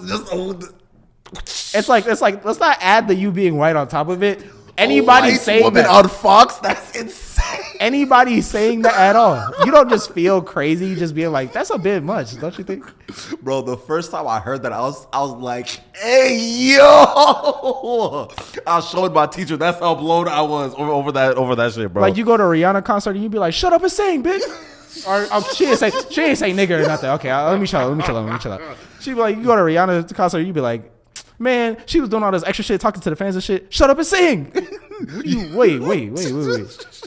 It's like, let's not add the you being white on top of it. Anybody saying woman that on Fox, that's insane. Anybody saying that at all, you don't just feel crazy just being like, that's a bit much, don't you think? Bro, the first time I heard that, I was like, hey, yo. I was showing my teacher. That's how blown I was over that shit, bro. Like, you go to a Rihanna concert and you be like, shut up and sing, bitch. Or she ain't say nigga or nothing. Okay, let me chill out. She be like, you go to a Rihanna concert, you be like, man, she was doing all this extra shit, talking to the fans and shit. Shut up and sing. Wait.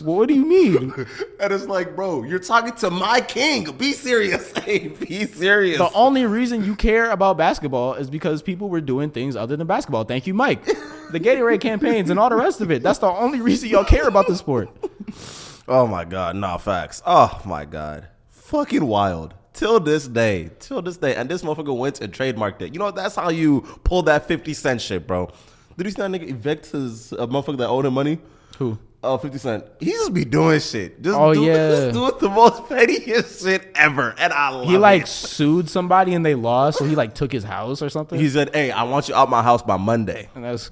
What do you mean? And it's like, bro, you're talking to my king. Be serious. Hey, be serious. The only reason you care about basketball is because people were doing things other than basketball. Thank you, Mike. The Gatorade campaigns and all the rest of it. That's the only reason y'all care about the sport. Oh, my God. Nah, facts. Oh, my God. fucking wild. Till this day. And this motherfucker went and trademarked it. You know, that's how you pull that 50 Cent shit, bro. Did you see that nigga evict his motherfucker that owed him money? Who? Oh, 50 Cent. He just be doing shit. Just Yeah. doing the most pettiest shit ever. And I love it. He like sued somebody and they lost, so he like took his house or something. He said, hey, I want you out my house by Monday. And that's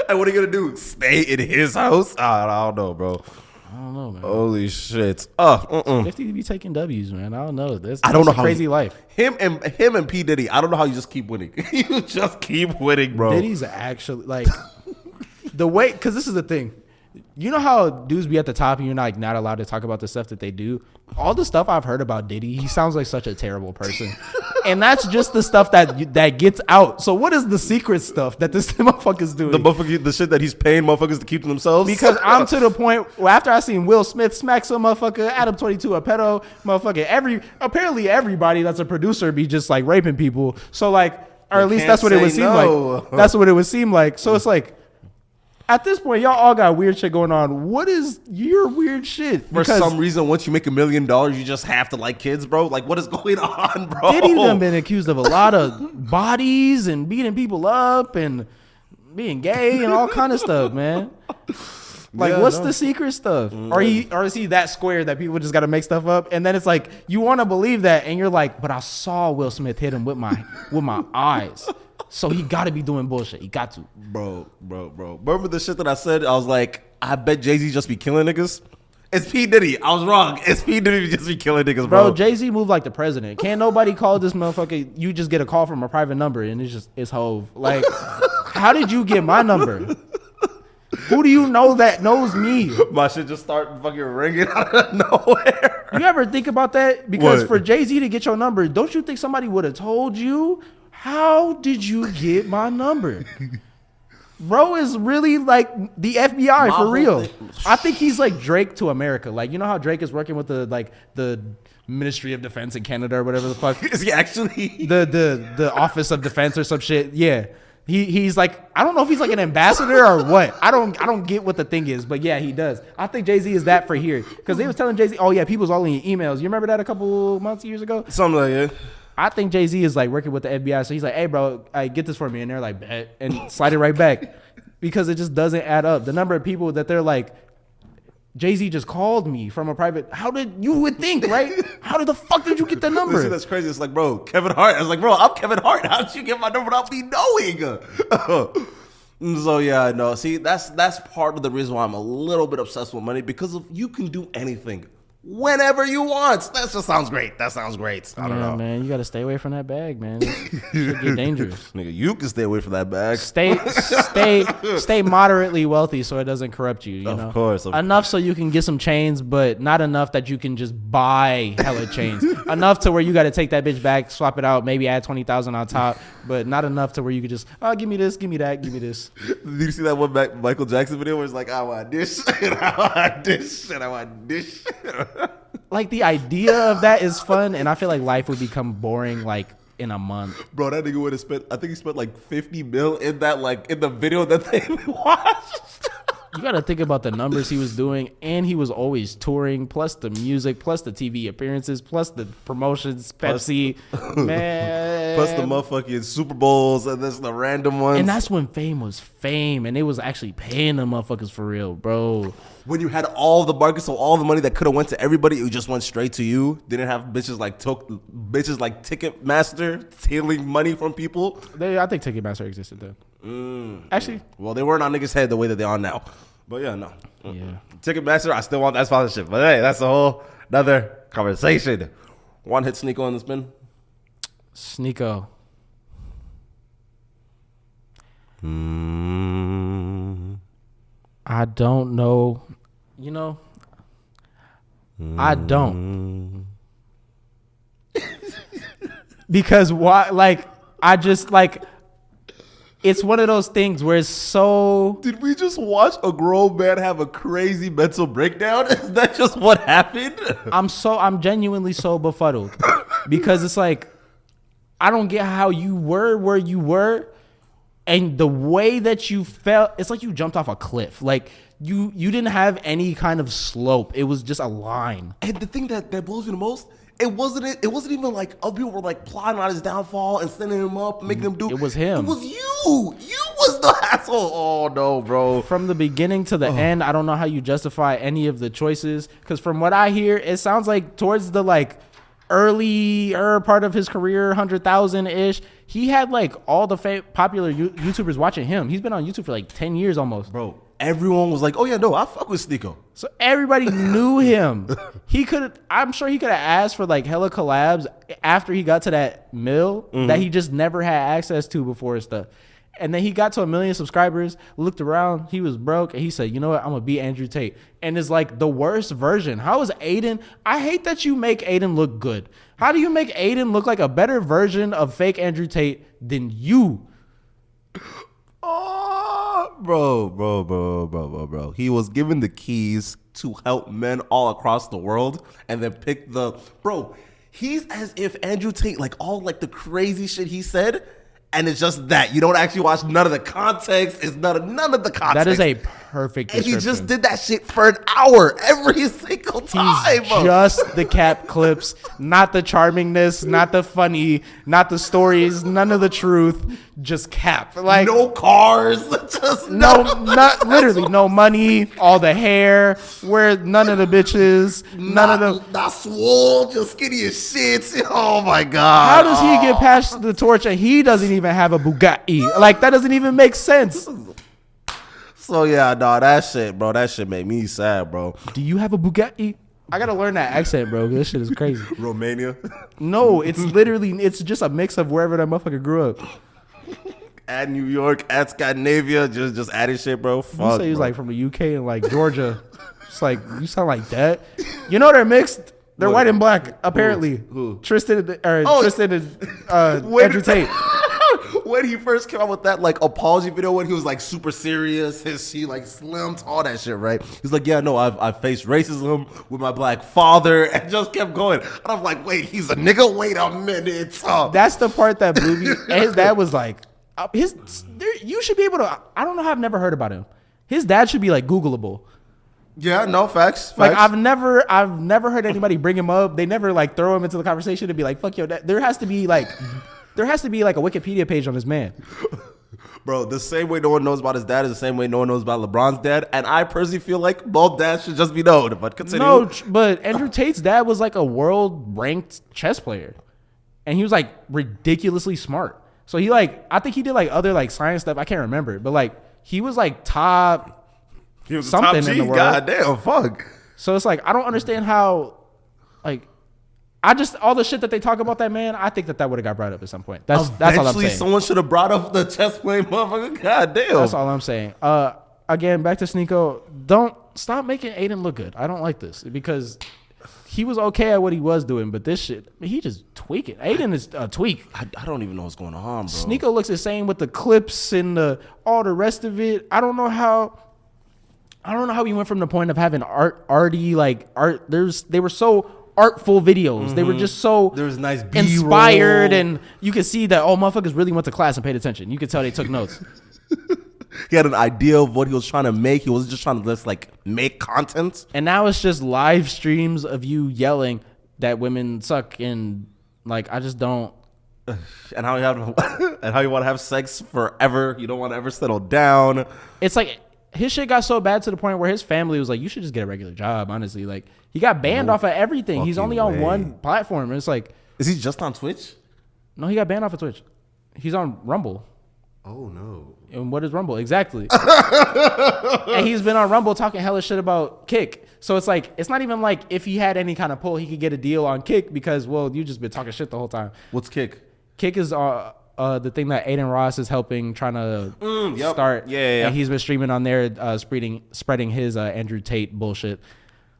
And what are you gonna do? Stay in his house? I don't know, bro. I don't know, man. Holy shit. 50 to be taking W's, man. I don't know. I don't know a how crazy life. Him and P. Diddy, I don't know how you just keep winning. You just keep winning, bro. Diddy's actually like the way, because this is the thing. You know how dudes be at the top and you're not allowed to talk about the stuff that they do? All the stuff I've heard about Diddy, he sounds like such a terrible person. And that's just the stuff that gets out. So what is the secret stuff that this motherfucker's doing? The shit that he's paying motherfuckers to keep to themselves? Because I'm to the point where after I seen Will Smith smack some motherfucker, Adam22 a pedo, motherfucker, apparently everybody that's a producer be just like raping people. So like, or at least that's what it would seem like. That's what it would seem like. So it's like, at this point, y'all all got weird shit going on. What is your weird shit? For some reason, once you make $1 million, you just have to like kids, bro. Like, what is going on, bro? Diddy done been accused of a lot of bodies and beating people up and being gay and all kind of stuff, man. Like, what's the secret stuff? Or is he that square that people just got to make stuff up? And then it's like, you want to believe that, and you're like, but I saw Will Smith hit him with my eyes. So he got to be doing bullshit. He got to. Bro. Remember the shit that I said? I was like, I bet Jay-Z just be killing niggas. It's P. Diddy. I was wrong. It's P. Diddy just be killing niggas, bro. Jay-Z moved like the president. Can't nobody call this motherfucker. You just get a call from a private number and it's Hove. Like, how did you get my number? Who do you know that knows me? My shit just start fucking ringing out of nowhere. You ever think about that? Because What? for Jay-Z to get your number, don't you think somebody would have told you? How did you get my number? Bro is really like the FBI for real. I think he's like Drake to America. Like, you know how Drake is working with the Ministry of Defense in Canada or whatever the fuck? Is he actually? The Office of Defense or some shit. Yeah. He's like, I don't know if he's like an ambassador or what. I don't get what the thing is, but yeah, he does. I think Jay-Z is that for here. Because they was telling Jay-Z, oh yeah, people's all in your emails. You remember that a couple years ago? Something like that. I think Jay-Z is like working with the FBI. So he's like, hey, bro, get this for me. And they're like, bet. And slide it right back. Because it just doesn't add up. The number of people that they're like, Jay-Z just called me from a private. How did you would think, right? How the fuck did you get the number? Listen, that's crazy. It's like, bro, Kevin Hart. I was like, bro, I'm Kevin Hart. How did you get my number without me knowing? So yeah, no. See, that's part of the reason why I'm a little bit obsessed with money, because you can do anything whenever you want. That just sounds great. I don't know, man. You got to stay away from that bag, man. It should get dangerous. Nigga, you can stay away from that bag. Stay moderately wealthy so it doesn't corrupt you. You know, of course. Enough so you can get some chains, but not enough that you can just buy hella chains. Enough to where you got to take that bitch back, swap it out, maybe add 20,000 on top, but not enough to where you could just, give me this, give me that, give me this. Did you see that one Michael Jackson video where it's like, I want this, and I want this, and I want this? Like, the idea of that is fun, and I feel like life would become boring like in a month. Bro, that nigga would have spent, I think he spent like 50 mil in that, like in the video that they watched. You got to think about the numbers he was doing, and he was always touring, plus the music, plus the TV appearances, plus the promotions, Pepsi, man. Plus the motherfucking Super Bowls, and this the random ones. And that's when fame was fame, and they was actually paying them motherfuckers for real, bro. When you had all the markets, so all the money that could have went to everybody, it just went straight to you. Didn't have bitches like Ticketmaster stealing money from people. I think Ticketmaster existed then. Actually, well, they weren't on niggas' head the way that they are now. But yeah, no. Yeah. Ticketmaster, I still want that sponsorship. But hey, that's a whole another conversation. One hit Sneako on the spin. Sneako. I don't know. You know, I don't. Because why? Like, I just like. It's one of those things where it's so. Did we just watch a grown man have a crazy mental breakdown? Is that just what happened? I'm genuinely so befuddled because it's like, I don't get how you were where you were, and the way that you felt. It's like you jumped off a cliff. Like, you didn't have any kind of slope. It was just a line. And the thing that blows me the most, it wasn't even like other people were like plotting on his downfall and sending him up, making him do. It was him. It was you. You was the asshole. Oh no, bro. From the beginning to the end, I don't know how you justify any of the choices. Because from what I hear, it sounds like towards the like earlier part of his career, 100,000 ish, he had like all the popular YouTubers watching him. He's been on YouTube for like 10 years almost. Bro, everyone was like, "Oh yeah, no, I fuck with Sneako." So everybody knew him. I'm sure he could have asked for like hella collabs after he got to that mill that he just never had access to before and stuff. And then he got to 1 million subscribers, looked around, he was broke, and he said, you know what, I'm gonna be Andrew Tate. And it's like the worst version. How is Aiden? I hate that you make Aiden look good. How do you make Aiden look like a better version of fake Andrew Tate than you? Oh, bro. He was given the keys to help men all across the world and then pick he's as if Andrew Tate, like all like the crazy shit he said, and it's just that you don't actually watch none of the context. It's none of the context. That is a perfect description. And he just did that shit for an hour every single time. He's just the cap clips, not the charmingness, not the funny, not the stories, none of the truth, just cap. Like no cars, just not literally no money, all the hair, where none of the bitches, not swole, just skinny as shit. Oh my god! How does he get past the torch and he doesn't even have a Bugatti? Like that doesn't even make sense. So yeah, no, that shit made me sad, bro. Do you have a Bugatti? I gotta learn that accent, bro. This shit is crazy. Romania? No, it's just a mix of wherever that motherfucker grew up. At New York, at Scandinavia, just adding shit, bro. Fuck, you say he's like from the UK and like Georgia. It's like you sound like that. You know they're mixed. They're white and black, apparently. Who? Tristan and Andrew Tate. When he first came out with that like apology video, when he was like super serious, he like slimmed, all that shit, right? He's like, yeah, no, I've faced racism with my black father, and just kept going. And I'm like, wait, he's a nigga? Wait a minute. That's the part that blew me. And his dad was like, you should be able to. I don't know how I've never heard about him. His dad should be like Googleable. Yeah, no, facts. Like I've never heard anybody bring him up. They never like throw him into the conversation to be like, fuck your dad. There has to be like a Wikipedia page on this man. Bro, the same way no one knows about his dad is the same way no one knows about LeBron's dad. And I personally feel like both dads should just be known. But continue. No, but Andrew Tate's dad was like a world-ranked chess player. And he was like ridiculously smart. So he like, I think he did like other like science stuff. I can't remember. But like, he was like top he was something top G, in the world. God damn, fuck. So it's like, I don't understand how, like, all the shit that they talk about that man, I think that would have got brought up at some point. That's all I'm saying. Eventually, someone should have brought up the chess playing motherfucker. God damn. That's all I'm saying. Again, back to Sneako. Don't stop making Aiden look good. I don't like this because he was okay at what he was doing, but this shit, he just tweaking. Aiden is a tweak. I don't even know what's going on, bro. Sneako looks the same with the clips and all the rest of it. I don't know how we went from the point of having arty like art. They were so artful videos. They were just so there was nice B-roll. Inspired, and you could see that motherfuckers really went to class and paid attention. You could tell they took notes. He had an idea of what he was trying to make. He wasn't just trying to just like make content. And now it's just live streams of you yelling that women suck, and like I just don't. And how you want to have sex forever. You don't want to ever settle down. It's like his shit got so bad to the point where his family was like, you should just get a regular job, honestly. Like, he got banned off of everything. He's only on one platform. And it's like... Is he just on Twitch? No, he got banned off of Twitch. He's on Rumble. Oh, no. And what is Rumble? Exactly. And he's been on Rumble talking hella shit about Kick. So it's like, it's not even like if he had any kind of pull, he could get a deal on Kick because, well, you just been talking shit the whole time. What's Kick? Kick is... the thing that Aiden Ross is helping trying to start. Yeah. And he's been streaming on there, spreading his Andrew Tate bullshit.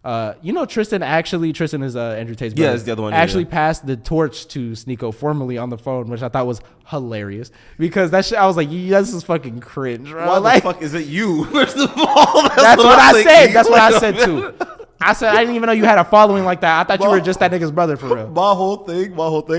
Tristan is Andrew Tate's brother. Yeah, it's the other one. Actually passed the torch to Sneako formally on the phone, which I thought was hilarious because that shit, I was like, yeah, this is fucking cringe, bro. Why like, the fuck is it you? First of all, that's what I said. That's what I said too. I said I didn't even know you had a following like that. I thought you were just that nigga's brother for real. My whole thing.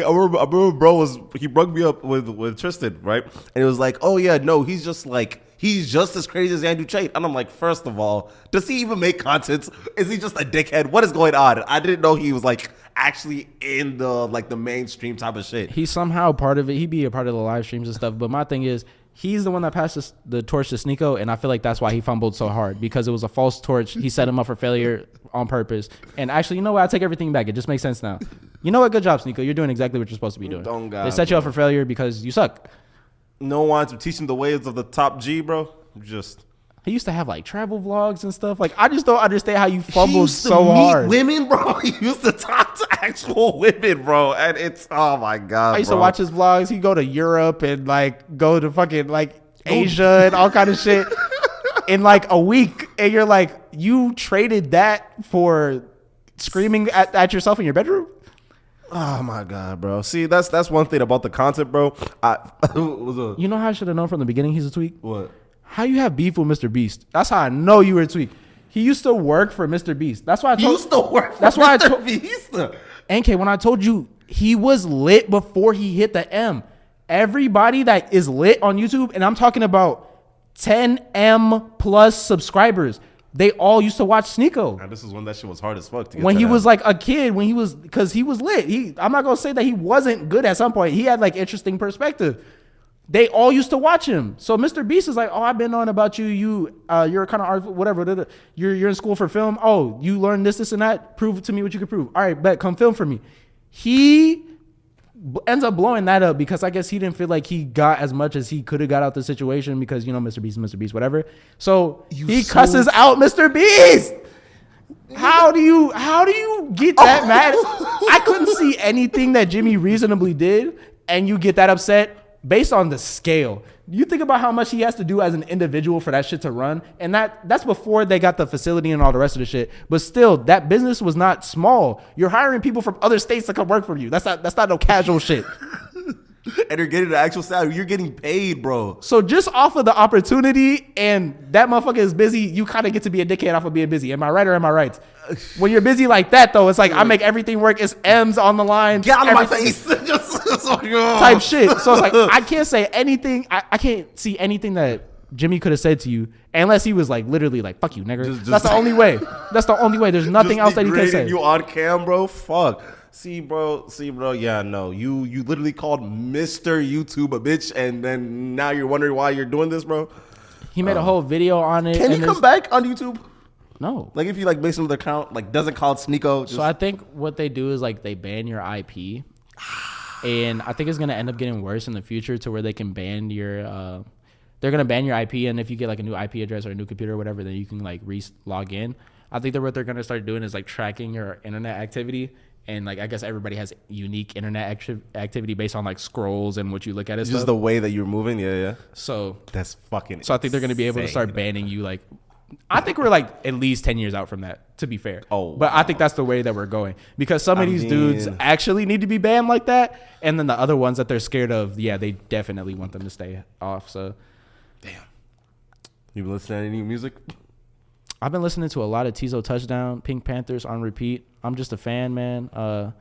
I remember bro he broke me up with Tristan, right? And it was like, oh yeah, no, he's just as crazy as Andrew Tate. And I'm like, first of all, does he even make content? Is he just a dickhead? What is going on? I didn't know he was like actually in the mainstream type of shit. He's somehow part of it. He'd be a part of the live streams and stuff. But my thing is, he's the one that passed the torch to Sneako, and I feel like that's why he fumbled so hard, because it was a false torch. He set him up for failure on purpose. And actually, you know what? I take everything back. It just makes sense now. You know what? Good job, Sneako. You're doing exactly what you're supposed to be doing. They set you up for failure because you suck. No one wanted to teach him the ways of the top G, bro. He used to have like travel vlogs and stuff. Like, I just don't understand how you fumbled so hard. Women, bro. He used to talk to actual women, bro. And it's, oh my God. I used to watch his vlogs. He'd go to Europe and like go to fucking like Asia and all kind of shit in like a week. And you're like, you traded that for screaming at yourself in your bedroom? Oh my God, bro. See, that's one thing about the content, bro. You know how I should have known from the beginning he's a tweak? What? How you have beef with Mr. Beast? That's how I know you were a tweak. He used to work for Mr. Beast. That's why I told. That's why Mr. Beast. NK, when I told you he was lit before he hit the M. Everybody that is lit on YouTube, and I'm talking about 10M plus subscribers, they all used to watch Sneako. And this is when that shit was hard as fuck to get when he was like a kid, because he was lit. I'm not gonna say that he wasn't good at some point. He had like interesting perspective. They all used to watch him. So Mr. Beast is like, oh, I've been knowing about you. You're kind of art, whatever. You're in school for film. Oh, you learned this, and that. Prove to me what you can prove. All right, bet, come film for me. He ends up blowing that up because I guess he didn't feel like he got as much as he could have got out the situation because, you know, Mr. Beast, whatever. So he cusses out Mr. Beast. How do you get that mad? I couldn't see anything that Jimmy reasonably did, and you get that upset based on the scale. You think about how much he has to do as an individual for that shit to run, and that's before they got the facility and all the rest of the shit. But still, that business was not small. You're hiring people from other states to come work for you. That's not no casual shit. And you're getting the actual salary. You're getting paid, bro. So just off of the opportunity and that motherfucker is busy, you kind of get to be a dickhead off of being busy. Am I right or am I right? When you're busy like that, though, it's like I make everything work. It's M's on the line. Get out of my face. Type shit. So it's like I can't say anything. I can't see anything that Jimmy could have said to you unless he was like literally like, fuck you, nigga. That's the only way. That's the only way. There's nothing else that he can say. You on cam, bro? Fuck. See, bro. Yeah, no. You literally called Mr. YouTube a bitch, and then now you're wondering why you're doing this, bro. He made a whole video on it. Can he come back on YouTube? No. Like if you like makes another account, like doesn't call it Sneako. So I think what they do is like they ban your IP, and I think it's gonna end up getting worse in the future to where they can ban your. They're gonna ban your IP, and if you get like a new IP address or a new computer or whatever, then you can like log in. I think that what they're gonna start doing is like tracking your internet activity. And like I guess everybody has unique internet activity based on like scrolls and what you look at. It's just the way that you're moving. Yeah. So that's fucking. So I think they're gonna be able to start banning you. Like, I think we're like at least 10 years out from that. To be fair. But I think that's the way that we're going because some of these dudes actually need to be banned like that, and then the other ones that they're scared of, yeah, they definitely want them to stay off. So, damn. You been listening to any music? I've been listening to a lot of Tizo Touchdown, Pink Panthers on repeat. I'm just a fan, man. I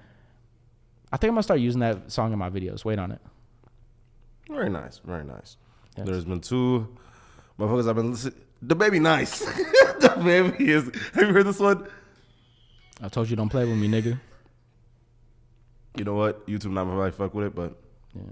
think I'm going to start using that song in my videos. Wait on it. Very nice. Very nice. Yes. There's been two motherfuckers I've been listening. The Baby Nice. The Baby is. Have you heard this one? I told you don't play with me, nigga. You know what? YouTube not really fuck with it, but. Yeah.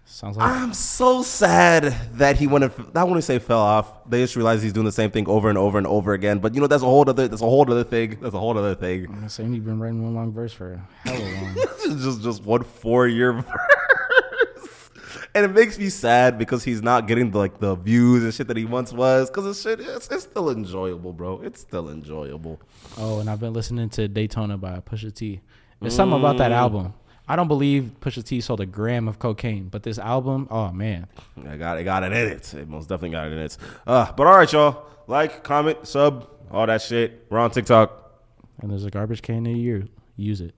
Sounds like I'm so sad that he went. I want to say fell off. They just realized he's doing the same thing over and over and over again. But you know that's a whole other. That's a whole other thing. That's a whole other thing. I'm saying you've been writing one long verse for hella long. just 1 4-year verse, and it makes me sad because he's not getting the views and shit that he once was. Because it's still enjoyable, bro. It's still enjoyable. Oh, and I've been listening to Daytona by Pusha T. There's something about that album. I don't believe Pusha T sold a gram of cocaine, but this album, oh man, I got it in it. It most definitely got it in it. But all right, y'all, like, comment, sub, all that shit. We're on TikTok, and there's a garbage can near you. Use it.